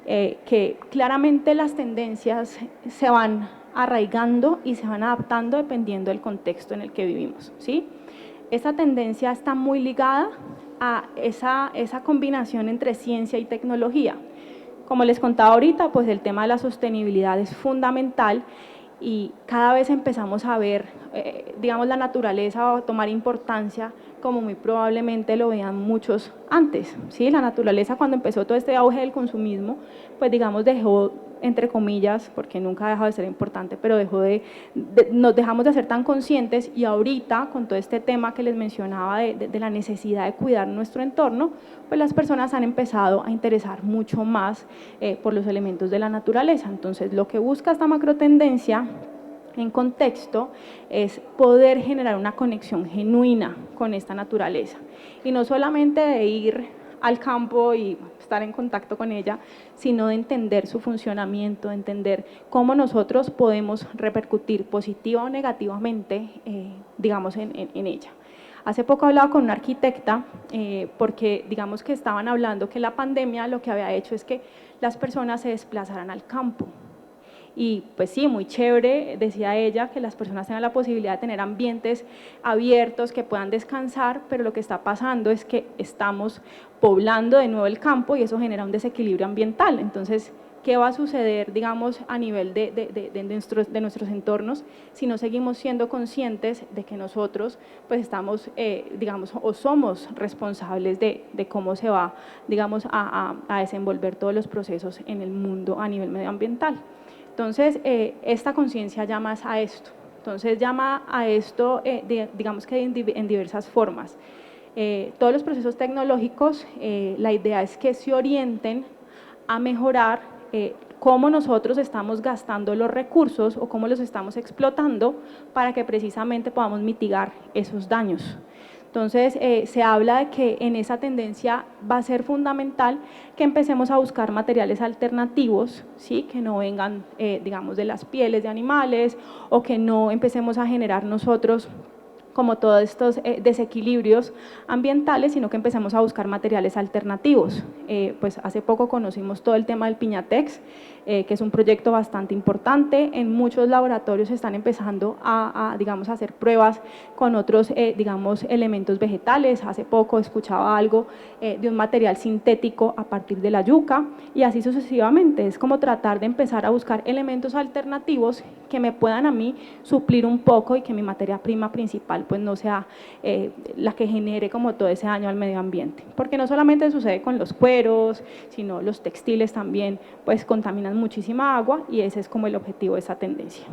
Speaker 2: que claramente las tendencias se van arraigando y se van adaptando dependiendo del contexto en el que vivimos, ¿sí? Esta tendencia está muy ligada a esa combinación entre ciencia y tecnología. Como les contaba ahorita, pues el tema de la sostenibilidad es fundamental y cada vez empezamos a ver, digamos, la naturaleza o tomar importancia como muy probablemente lo vean muchos antes, ¿sí? La naturaleza cuando empezó todo este auge del consumismo, pues digamos dejó, entre comillas, porque nunca ha dejado de ser importante, pero nos dejamos de ser tan conscientes y ahorita con todo este tema que les mencionaba de la necesidad de cuidar nuestro entorno, pues las personas han empezado a interesar mucho más por los elementos de la naturaleza. Entonces, lo que busca esta macro tendencia en contexto es poder generar una conexión genuina con esta naturaleza y no solamente de ir al campo y estar en contacto con ella, sino de entender su funcionamiento, de entender cómo nosotros podemos repercutir positiva o negativamente, digamos, en ella. Hace poco hablaba con una arquitecta porque digamos que estaban hablando que la pandemia lo que había hecho es que las personas se desplazaran al campo. Y pues sí, muy chévere, decía ella, que las personas tengan la posibilidad de tener ambientes abiertos, que puedan descansar, pero lo que está pasando es que estamos poblando de nuevo el campo y eso genera un desequilibrio ambiental. Entonces, ¿qué va a suceder, digamos, a nivel de nuestros entornos si no seguimos siendo conscientes de que nosotros pues estamos, digamos, o somos responsables de cómo se va, digamos, a desenvolver todos los procesos en el mundo a nivel medioambiental? Entonces, esta conciencia llama a esto. Entonces, llama a esto, digamos que en diversas formas. Todos los procesos tecnológicos, la idea es que se orienten a mejorar cómo nosotros estamos gastando los recursos o cómo los estamos explotando para que precisamente podamos mitigar esos daños. Entonces, se habla de que en esa tendencia va a ser fundamental que empecemos a buscar materiales alternativos, ¿sí? Que no vengan, digamos, de las pieles de animales o que no empecemos a generar nosotros como todos estos desequilibrios ambientales, sino que empecemos a buscar materiales alternativos. Pues hace poco conocimos todo el tema del Piñatex, que es un proyecto bastante importante. En muchos laboratorios están empezando digamos, a hacer pruebas con otros, digamos, elementos vegetales. Hace poco escuchaba algo de un material sintético a partir de la yuca y así sucesivamente. Es como tratar de empezar a buscar elementos alternativos que me puedan a mí suplir un poco y que mi materia prima principal pues no sea la que genere como todo ese daño al medio ambiente. Porque no solamente sucede con los cueros, sino los textiles también pues contaminan muchísima agua y ese es como el objetivo de esa tendencia.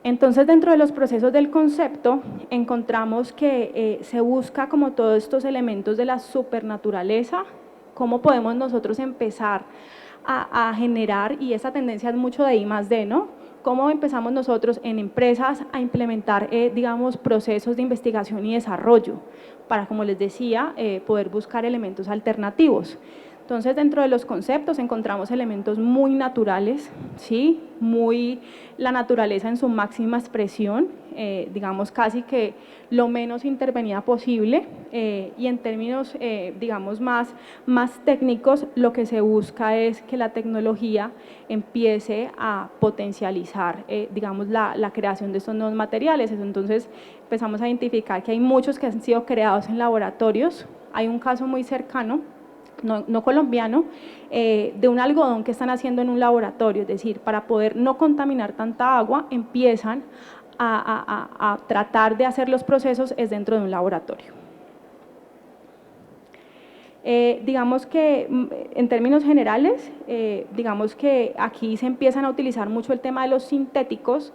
Speaker 2: Entonces, dentro de los procesos del concepto, encontramos que se busca como todos estos elementos de la supernaturaleza, cómo podemos nosotros empezar a generar, y esa tendencia es mucho de I+D, ¿no? Cómo empezamos nosotros en empresas a implementar, digamos, procesos de investigación y desarrollo para, como les decía, poder buscar elementos alternativos. Entonces, dentro de los conceptos encontramos elementos muy naturales, ¿sí? La naturaleza en su máxima expresión, digamos casi que lo menos intervenida posible, y en términos, digamos, más técnicos, lo que se busca es que la tecnología empiece a potencializar, digamos, la creación de estos nuevos materiales. Entonces, empezamos a identificar que hay muchos que han sido creados en laboratorios. Hay un caso muy cercano, no colombiano, de un algodón que están haciendo en un laboratorio, es decir, para poder no contaminar tanta agua, empiezan a tratar de hacer los procesos es dentro de un laboratorio. Digamos que en términos generales, digamos que aquí se empiezan a utilizar mucho el tema de los sintéticos,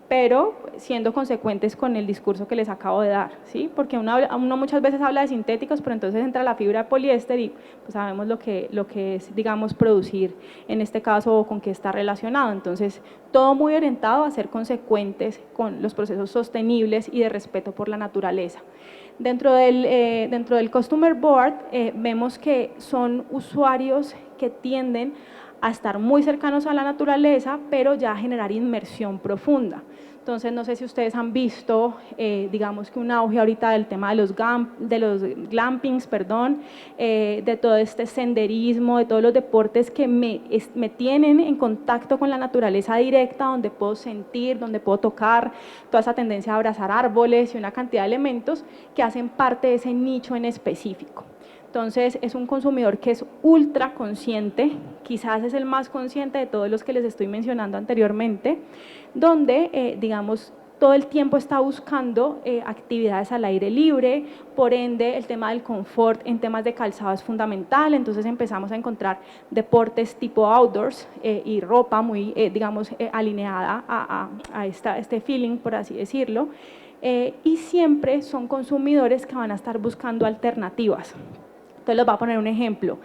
Speaker 2: pero siendo consecuentes con el discurso que les acabo de dar, ¿sí? Porque uno muchas veces habla de sintéticos, pero entonces entra la fibra de poliéster y pues sabemos lo que es, digamos, producir en este caso o con qué está relacionado. Entonces, todo muy orientado a ser consecuentes con los procesos sostenibles y de respeto por la naturaleza. Dentro del Customer Board vemos que son usuarios que tienden a estar muy cercanos a la naturaleza, pero ya a generar inmersión profunda. Entonces, no sé si ustedes han visto, digamos que un auge ahorita del tema de los glampings, de todo este senderismo, de todos los deportes que me tienen en contacto con la naturaleza directa, donde puedo sentir, donde puedo tocar, toda esa tendencia a abrazar árboles y una cantidad de elementos que hacen parte de ese nicho en específico. Entonces, es un consumidor que es ultra consciente, quizás es el más consciente de todos los que les estoy mencionando anteriormente, donde, digamos, todo el tiempo está buscando actividades al aire libre, por ende, el tema del confort en temas de calzado es fundamental. Entonces, empezamos a encontrar deportes tipo outdoors y ropa muy, digamos, alineada a este feeling, por así decirlo, y siempre son consumidores que van a estar buscando alternativas. Entonces, les voy a poner un ejemplo.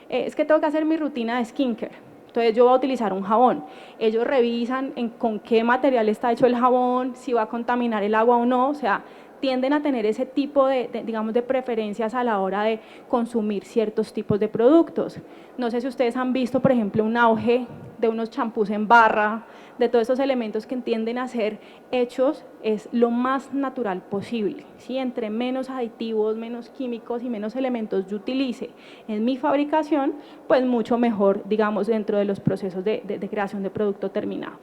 Speaker 2: Es que tengo que hacer mi rutina de skincare. Entonces, yo voy a utilizar un jabón. Ellos revisan con qué material está hecho el jabón, si va a contaminar el agua o no. O sea, tienden a tener ese tipo digamos, de preferencias a la hora de consumir ciertos tipos de productos. No sé si ustedes han visto, por ejemplo, un auge de unos champús en barra, de todos esos elementos que tienden a ser hechos es lo más natural posible, ¿sí? Entre menos aditivos, menos químicos y menos elementos yo utilice en mi fabricación, pues mucho mejor, digamos, dentro de los procesos de creación de producto terminado.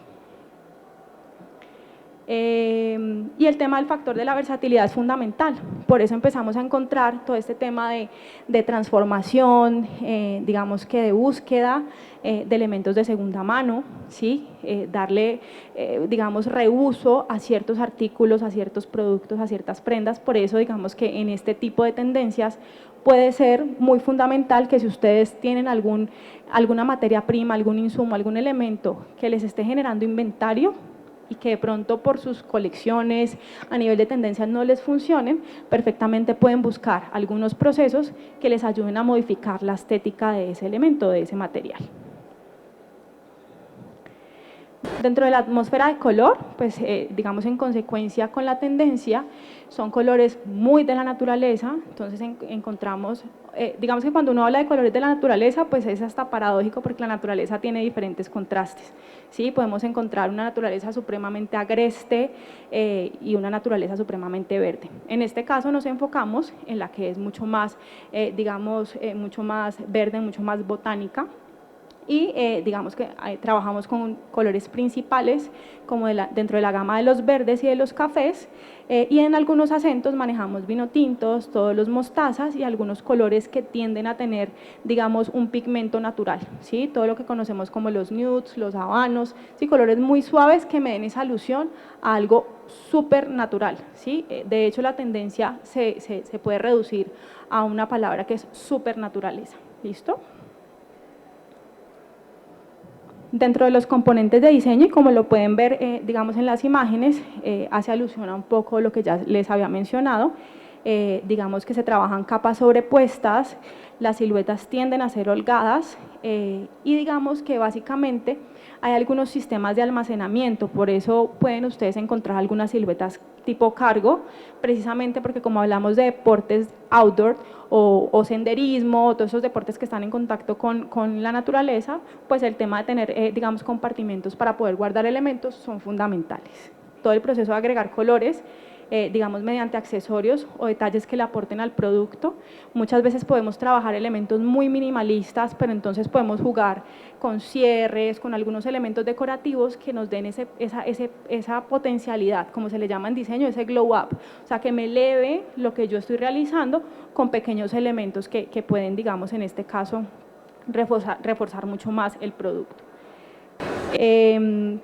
Speaker 2: Y el tema del factor de la versatilidad es fundamental, por eso empezamos a encontrar todo este tema de transformación, digamos que de búsqueda de elementos de segunda mano, ¿sí? Darle, digamos, reuso a ciertos artículos, a ciertos productos, a ciertas prendas. Por eso, digamos que en este tipo de tendencias puede ser muy fundamental que si ustedes tienen alguna materia prima, algún insumo, algún elemento que les esté generando inventario, y que de pronto por sus colecciones a nivel de tendencias no les funcionen, perfectamente pueden buscar algunos procesos que les ayuden a modificar la estética de ese elemento, de ese material. Dentro de la atmósfera de color, pues digamos en consecuencia con la tendencia, son colores muy de la naturaleza, entonces encontramos, digamos que cuando uno habla de colores de la naturaleza, pues es hasta paradójico porque la naturaleza tiene diferentes contrastes, ¿sí? Podemos encontrar una naturaleza supremamente agreste y una naturaleza supremamente verde. En este caso nos enfocamos en la que es mucho más, digamos, mucho más verde, mucho más botánica. Y digamos que trabajamos con colores principales como dentro de la gama de los verdes y de los cafés y en algunos acentos manejamos vino tintos, todos los mostazas y algunos colores que tienden a tener, digamos, un pigmento natural, ¿sí? Todo lo que conocemos como los nudes, los habanos, ¿sí? Colores muy suaves que me den esa alusión a algo súper natural, ¿sí? De hecho, la tendencia se puede reducir a una palabra que es súper naturaleza, ¿listo? Dentro de los componentes de diseño, y como lo pueden ver, digamos, en las imágenes, hace alusión a un poco lo que ya les había mencionado, digamos que se trabajan capas sobrepuestas, las siluetas tienden a ser holgadas y digamos que básicamente hay algunos sistemas de almacenamiento, por eso pueden ustedes encontrar algunas siluetas tipo cargo, precisamente porque como hablamos de deportes outdoor o senderismo, todos esos deportes que están en contacto con la naturaleza, pues el tema de tener, digamos, compartimentos para poder guardar elementos son fundamentales. Todo el proceso de agregar colores, digamos, mediante accesorios o detalles que le aporten al producto. Muchas veces podemos trabajar elementos muy minimalistas, pero entonces podemos jugar con cierres, con algunos elementos decorativos que nos den esa potencialidad, como se le llama en diseño, ese glow up, o sea, que me eleve lo que yo estoy realizando con pequeños elementos que pueden, digamos, en este caso, reforzar mucho más el producto.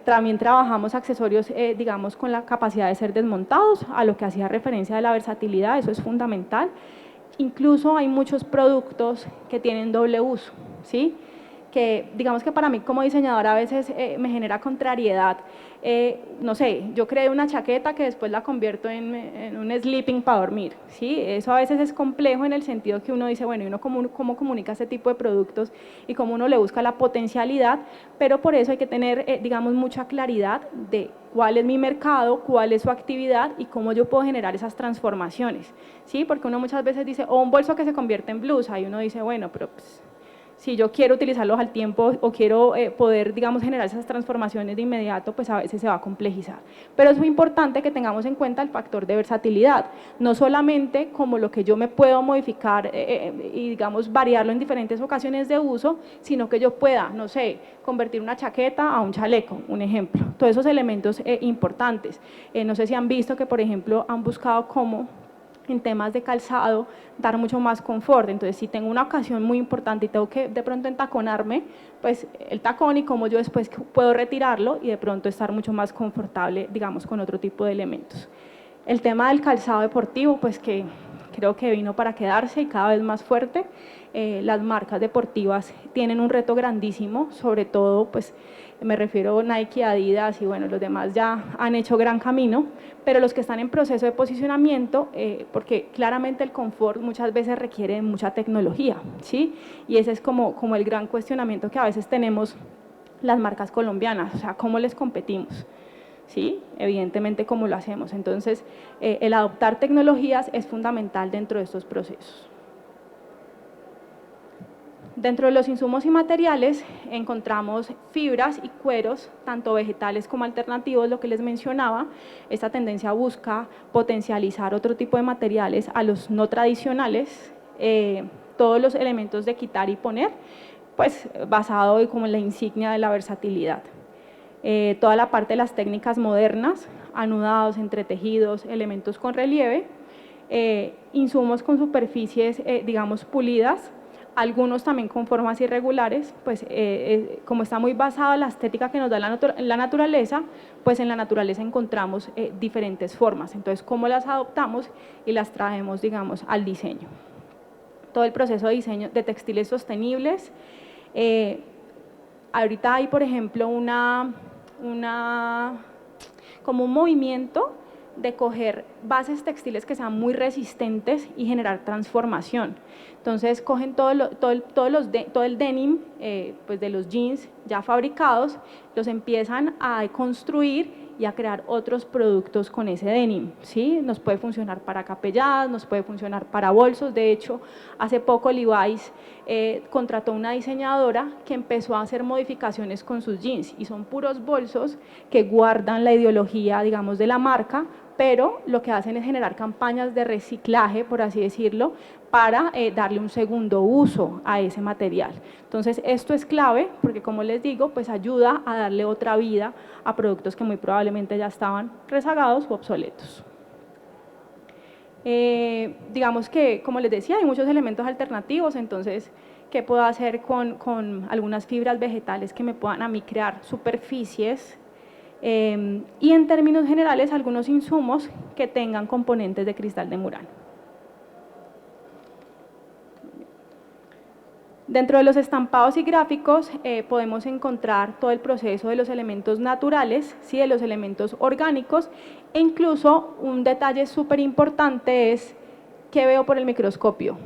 Speaker 2: También trabajamos accesorios, digamos, con la capacidad de ser desmontados, a lo que hacía referencia de la versatilidad, eso es fundamental. Incluso hay muchos productos que tienen doble uso, ¿sí? Que digamos que para mí como diseñadora a veces me genera contrariedad. No sé, yo creé una chaqueta que después la convierto en un sleeping para dormir, ¿sí? Eso a veces es complejo en el sentido que uno dice, bueno, ¿y uno cómo comunica este tipo de productos y cómo uno le busca la potencialidad? Pero por eso hay que tener, digamos, mucha claridad de cuál es mi mercado, cuál es su actividad y cómo yo puedo generar esas transformaciones, ¿sí? Porque uno muchas veces dice, o un bolso que se convierte en blusa, y uno dice, bueno, pero pues, si yo quiero utilizarlos al tiempo o quiero poder, digamos, generar esas transformaciones de inmediato, pues a veces se va a complejizar. Pero es muy importante que tengamos en cuenta el factor de versatilidad, no solamente como lo que yo me puedo modificar y, digamos, variarlo en diferentes ocasiones de uso, sino que yo pueda, no sé, convertir una chaqueta a un chaleco, un ejemplo. Todos esos elementos importantes. No sé si han visto que, por ejemplo, han buscado cómo en temas de calzado, dar mucho más confort. Entonces, si tengo una ocasión muy importante y tengo que de pronto entaconarme, pues el tacón y cómo yo después puedo retirarlo y de pronto estar mucho más confortable, digamos, con otro tipo de elementos. El tema del calzado deportivo, pues que creo que vino para quedarse y cada vez más fuerte. Las marcas deportivas tienen un reto grandísimo, sobre todo, pues me refiero a Nike, Adidas y bueno, los demás ya han hecho gran camino, pero los que están en proceso de posicionamiento, porque claramente el confort muchas veces requiere mucha tecnología, ¿sí? Y ese es como el gran cuestionamiento que a veces tenemos las marcas colombianas, o sea, ¿cómo les competimos? ¿Sí? Evidentemente, ¿cómo lo hacemos? Entonces, el adoptar tecnologías es fundamental dentro de estos procesos. Dentro de los insumos y materiales encontramos fibras y cueros, tanto vegetales como alternativos, lo que les mencionaba. Esta tendencia busca potencializar otro tipo de materiales a los no tradicionales, todos los elementos de quitar y poner, pues basado como en la insignia de la versatilidad. Toda la parte de las técnicas modernas, anudados, entretejidos, elementos con relieve, insumos con superficies, digamos, pulidas, algunos también con formas irregulares, pues como está muy basado en la estética que nos da la naturaleza, pues en la naturaleza encontramos diferentes formas, entonces cómo las adoptamos y las traemos, digamos, al diseño. Todo el proceso de diseño de textiles sostenibles, ahorita hay, por ejemplo, como un movimiento de coger bases textiles que sean muy resistentes y generar transformación. Entonces, cogen todo el denim pues de los jeans, ya fabricados, los empiezan a construir y a crear otros productos con ese denim, ¿sí? Nos puede funcionar para capelladas, nos puede funcionar para bolsos. De hecho, hace poco Levi's contrató una diseñadora que empezó a hacer modificaciones con sus jeans y son puros bolsos que guardan la ideología, digamos, de la marca, pero lo que hacen es generar campañas de reciclaje, por así decirlo, para darle un segundo uso a ese material. Entonces, esto es clave porque, como les digo, pues ayuda a darle otra vida a productos que muy probablemente ya estaban rezagados o obsoletos. Digamos que, como les decía, hay muchos elementos alternativos, entonces, ¿qué puedo hacer con algunas fibras vegetales que me puedan a mí crear superficies? Y en términos generales, algunos insumos que tengan componentes de cristal de Murano. Dentro de los estampados y gráficos podemos encontrar todo el proceso de los elementos naturales, ¿sí? De los elementos orgánicos, e incluso un detalle súper importante es ¿qué veo por el microscopio?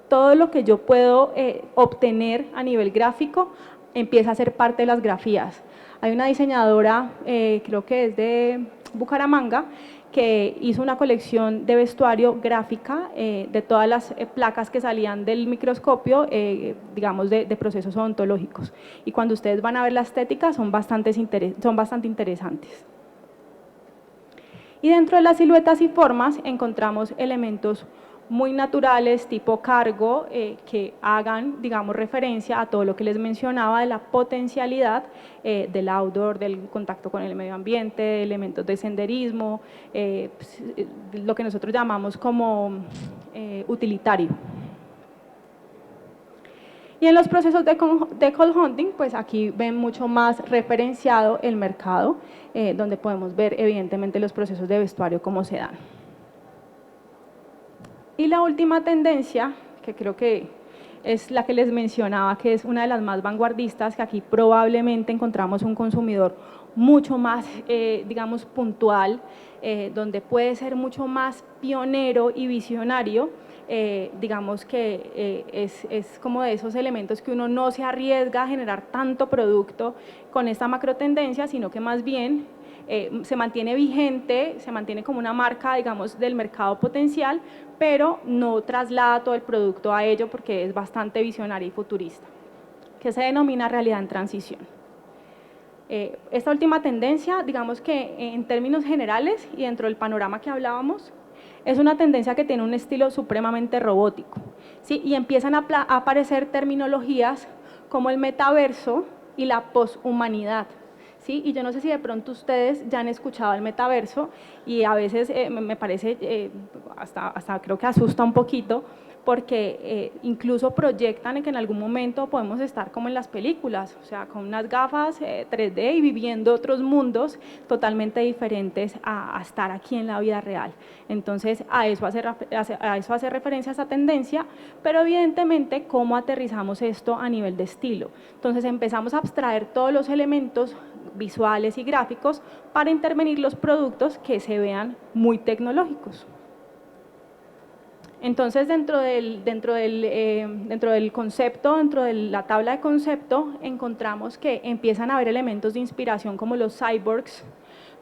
Speaker 2: Todo lo que yo puedo obtener a nivel gráfico empieza a ser parte de las grafías. Hay una diseñadora, creo que es de Bucaramanga, que hizo una colección de vestuario gráfica de todas las placas que salían del microscopio, digamos, de procesos odontológicos. Y cuando ustedes van a ver la estética, son bastante interesantes. Y dentro de las siluetas y formas encontramos elementos muy naturales, tipo cargo, que hagan, digamos, referencia a todo lo que les mencionaba de la potencialidad del outdoor, del contacto con el medio ambiente, elementos de senderismo, lo que nosotros llamamos como utilitario. Y en los procesos de cold hunting, pues aquí ven mucho más referenciado el mercado, donde podemos ver evidentemente los procesos de vestuario cómo se dan. Y la última tendencia, que creo que es la que les mencionaba, que es una de las más vanguardistas, que aquí probablemente encontramos un consumidor mucho más, digamos, puntual, donde puede ser mucho más pionero y visionario, digamos que es como de esos elementos que uno no se arriesga a generar tanto producto con esta macro tendencia, sino que más bien se mantiene vigente, se mantiene como una marca, digamos, del mercado potencial, pero no traslada todo el producto a ello porque es bastante visionaria y futurista, que se denomina realidad en transición. Esta última tendencia, digamos que en términos generales y dentro del panorama que hablábamos, es una tendencia que tiene un estilo supremamente robótico, ¿sí? Y empiezan a aparecer terminologías como el metaverso y la poshumanidad. ¿Sí? Y yo no sé si de pronto ustedes ya han escuchado el metaverso y a veces me parece, hasta creo que asusta un poquito, porque incluso proyectan en que en algún momento podemos estar como en las películas, o sea, con unas gafas 3D y viviendo otros mundos totalmente diferentes a estar aquí en la vida real. Entonces, a eso hace referencia esa tendencia, pero evidentemente, ¿cómo aterrizamos esto a nivel de estilo? Entonces, empezamos a abstraer todos los elementos visuales y gráficos para intervenir los productos que se vean muy tecnológicos. Entonces, dentro del concepto, dentro de la tabla de concepto, encontramos que empiezan a haber elementos de inspiración como los cyborgs,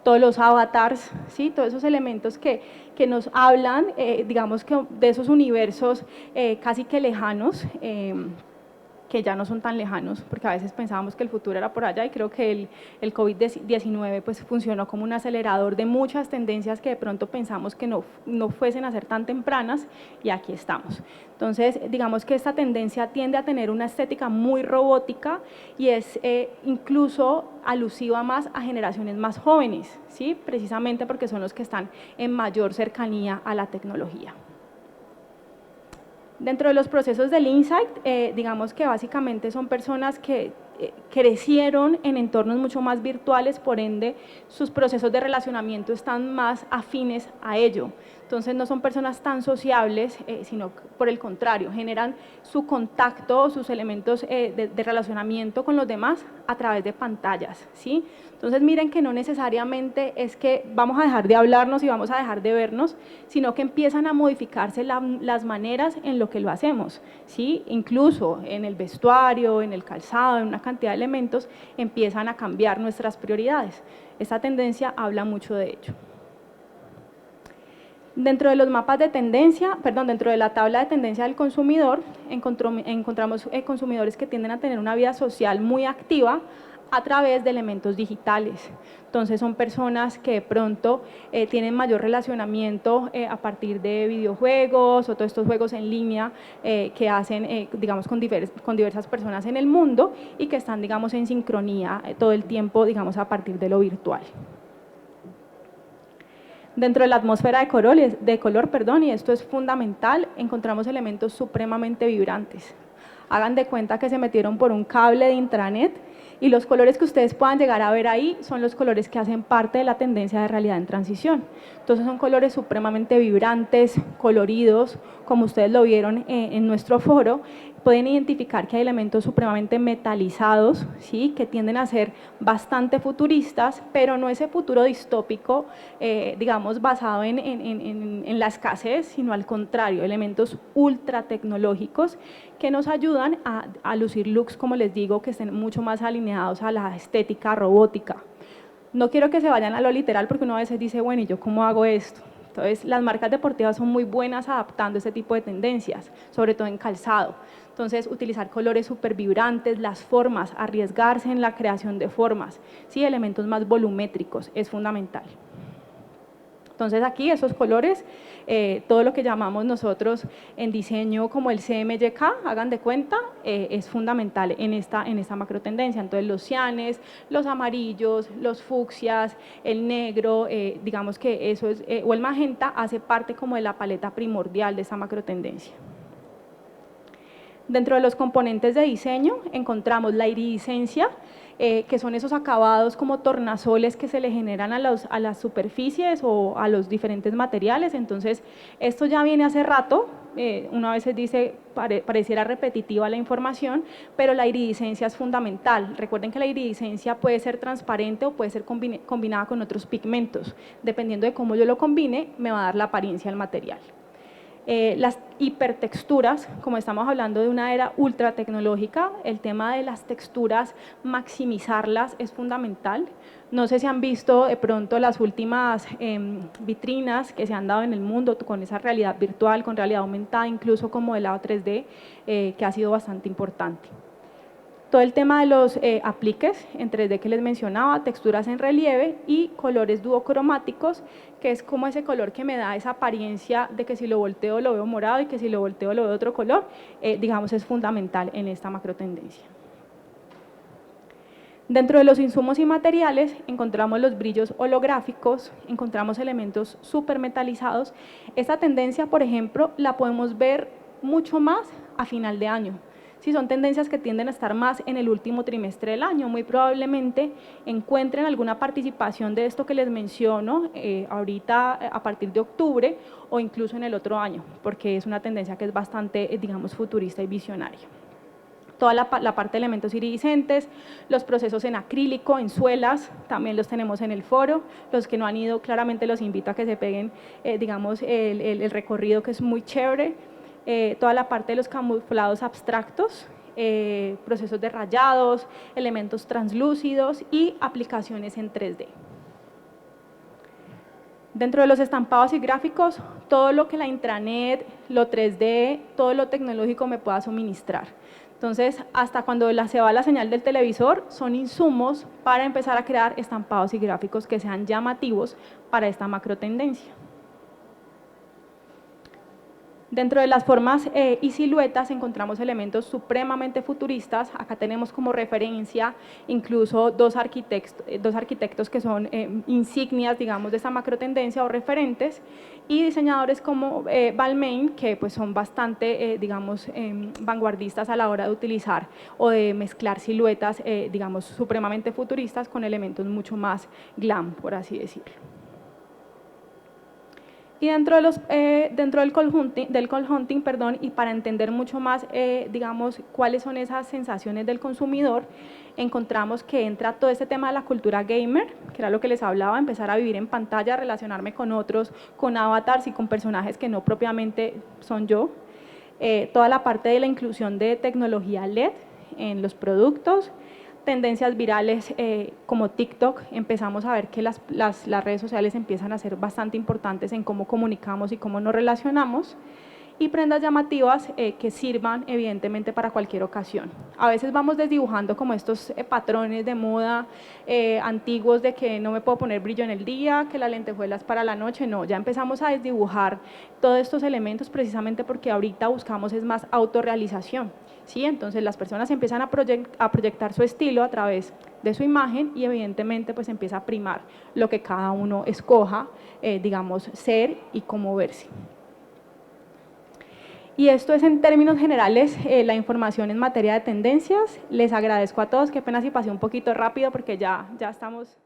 Speaker 2: todos los avatars, ¿sí? Todos esos elementos que nos hablan, digamos, que de esos universos casi que lejanos, que ya no son tan lejanos, porque a veces pensábamos que el futuro era por allá y creo que el COVID-19 pues funcionó como un acelerador de muchas tendencias que de pronto pensamos que no fuesen a ser tan tempranas y aquí estamos. Entonces, digamos que esta tendencia tiende a tener una estética muy robótica y es incluso alusiva más a generaciones más jóvenes, ¿sí? Precisamente porque son los que están en mayor cercanía a la tecnología. Dentro de los procesos del insight, digamos que básicamente son personas que crecieron en entornos mucho más virtuales, por ende sus procesos de relacionamiento están más afines a ello. Entonces no son personas tan sociables, sino por el contrario, generan su contacto, sus elementos de relacionamiento con los demás a través de pantallas, ¿sí? Entonces miren que no necesariamente es que vamos a dejar de hablarnos y vamos a dejar de vernos, sino que empiezan a modificarse las maneras en lo que lo hacemos, ¿sí? Incluso en el vestuario, en el calzado, en una cantidad de elementos, empiezan a cambiar nuestras prioridades. Esta tendencia habla mucho de ello. Dentro de los mapas de tendencia, dentro de la tabla de tendencia del consumidor, encontramos consumidores que tienden a tener una vida social muy activa a través de elementos digitales. Entonces son personas que de pronto tienen mayor relacionamiento a partir de videojuegos o todos estos juegos en línea que hacen, digamos, con diversas personas en el mundo y que están, digamos, en sincronía todo el tiempo, digamos, a partir de lo virtual. Dentro de la atmósfera de color, y esto es fundamental, encontramos elementos supremamente vibrantes. Hagan de cuenta que se metieron por un cable de intranet y los colores que ustedes puedan llegar a ver ahí son los colores que hacen parte de la tendencia de realidad en transición. Entonces son colores supremamente vibrantes, coloridos, como ustedes lo vieron en nuestro foro. Pueden identificar que hay elementos supremamente metalizados, ¿sí?, que tienden a ser bastante futuristas, pero no ese futuro distópico, digamos, basado en la escasez, sino al contrario, elementos ultra tecnológicos que nos ayudan a lucir looks, como les digo, que estén mucho más alineados a la estética robótica. No quiero que se vayan a lo literal porque uno a veces dice, bueno, ¿y yo cómo hago esto? Entonces, las marcas deportivas son muy buenas adaptando ese tipo de tendencias, sobre todo en calzado. Entonces, utilizar colores súper vibrantes, las formas, arriesgarse en la creación de formas, ¿sí?, elementos más volumétricos, es fundamental. Entonces, aquí esos colores, todo lo que llamamos nosotros en diseño como el CMYK, hagan de cuenta, es fundamental en esta macro tendencia. Entonces, los cianes, los amarillos, los fucsias, el negro, digamos que eso es, o el magenta, hace parte como de la paleta primordial de esta macro tendencia. Dentro de los componentes de diseño encontramos la iridiscencia, que son esos acabados como tornasoles que se le generan a las superficies o a los diferentes materiales. Entonces, esto ya viene hace rato, uno a veces dice, pareciera repetitiva la información, pero la iridiscencia es fundamental. Recuerden que la iridiscencia puede ser transparente o puede ser combinada con otros pigmentos. Dependiendo de cómo yo lo combine, me va a dar la apariencia del material. Las hipertexturas, como estamos hablando de una era ultra tecnológica, el tema de las texturas, maximizarlas es fundamental. No sé si han visto de pronto las últimas vitrinas que se han dado en el mundo con esa realidad virtual, con realidad aumentada, incluso con modelado 3D, que ha sido bastante importante. Todo el tema de los apliques en 3D que les mencionaba, texturas en relieve y colores duocromáticos, que es como ese color que me da esa apariencia de que si lo volteo lo veo morado y que si lo volteo lo veo de otro color, digamos, es fundamental en esta macro tendencia. Dentro de los insumos y materiales encontramos los brillos holográficos, encontramos elementos súper metalizados. Esta tendencia, por ejemplo, la podemos ver mucho más a final de año. Si son tendencias que tienden a estar más en el último trimestre del año, muy probablemente encuentren alguna participación de esto que les menciono ahorita a partir de octubre o incluso en el otro año, porque es una tendencia que es bastante, digamos, futurista y visionaria. Toda la parte de elementos iridiscentes, los procesos en acrílico, en suelas, también los tenemos en el foro. Los que no han ido, claramente los invito a que se peguen, digamos, el recorrido, que es muy chévere. Toda la parte de los camuflados abstractos, procesos de rayados, elementos translúcidos y aplicaciones en 3D. Dentro de los estampados y gráficos, todo lo que la intranet, lo 3D, todo lo tecnológico me pueda suministrar. Entonces, hasta cuando se va la señal del televisor, son insumos para empezar a crear estampados y gráficos que sean llamativos para esta macro tendencia. Dentro de las formas y siluetas encontramos elementos supremamente futuristas. Acá tenemos como referencia incluso dos arquitectos que son insignias, digamos, de esta macro tendencia o referentes, y diseñadores como Balmain, que pues son bastante, digamos, vanguardistas a la hora de utilizar o de mezclar siluetas, digamos, supremamente futuristas con elementos mucho más glam, por así decirlo. Y dentro del call hunting, perdón, y para entender mucho más, digamos, cuáles son esas sensaciones del consumidor, encontramos que entra todo este tema de la cultura gamer, que era lo que les hablaba, empezar a vivir en pantalla, relacionarme con otros, con avatars y con personajes que no propiamente son yo. Toda la parte de la inclusión de tecnología LED en los productos, tendencias virales como TikTok, empezamos a ver que las redes sociales empiezan a ser bastante importantes en cómo comunicamos y cómo nos relacionamos, y prendas llamativas que sirvan evidentemente para cualquier ocasión. A veces vamos desdibujando como estos patrones de moda antiguos de que no me puedo poner brillo en el día, que la lentejuela es para la noche, no, ya empezamos a desdibujar todos estos elementos precisamente porque ahorita buscamos es más autorrealización, ¿sí? Entonces las personas empiezan a proyectar su estilo a través de su imagen y evidentemente pues empieza a primar lo que cada uno escoja, digamos, ser y cómo verse. Y esto es en términos generales la información en materia de tendencias. Les agradezco a todos, qué pena si pasé un poquito rápido porque ya estamos…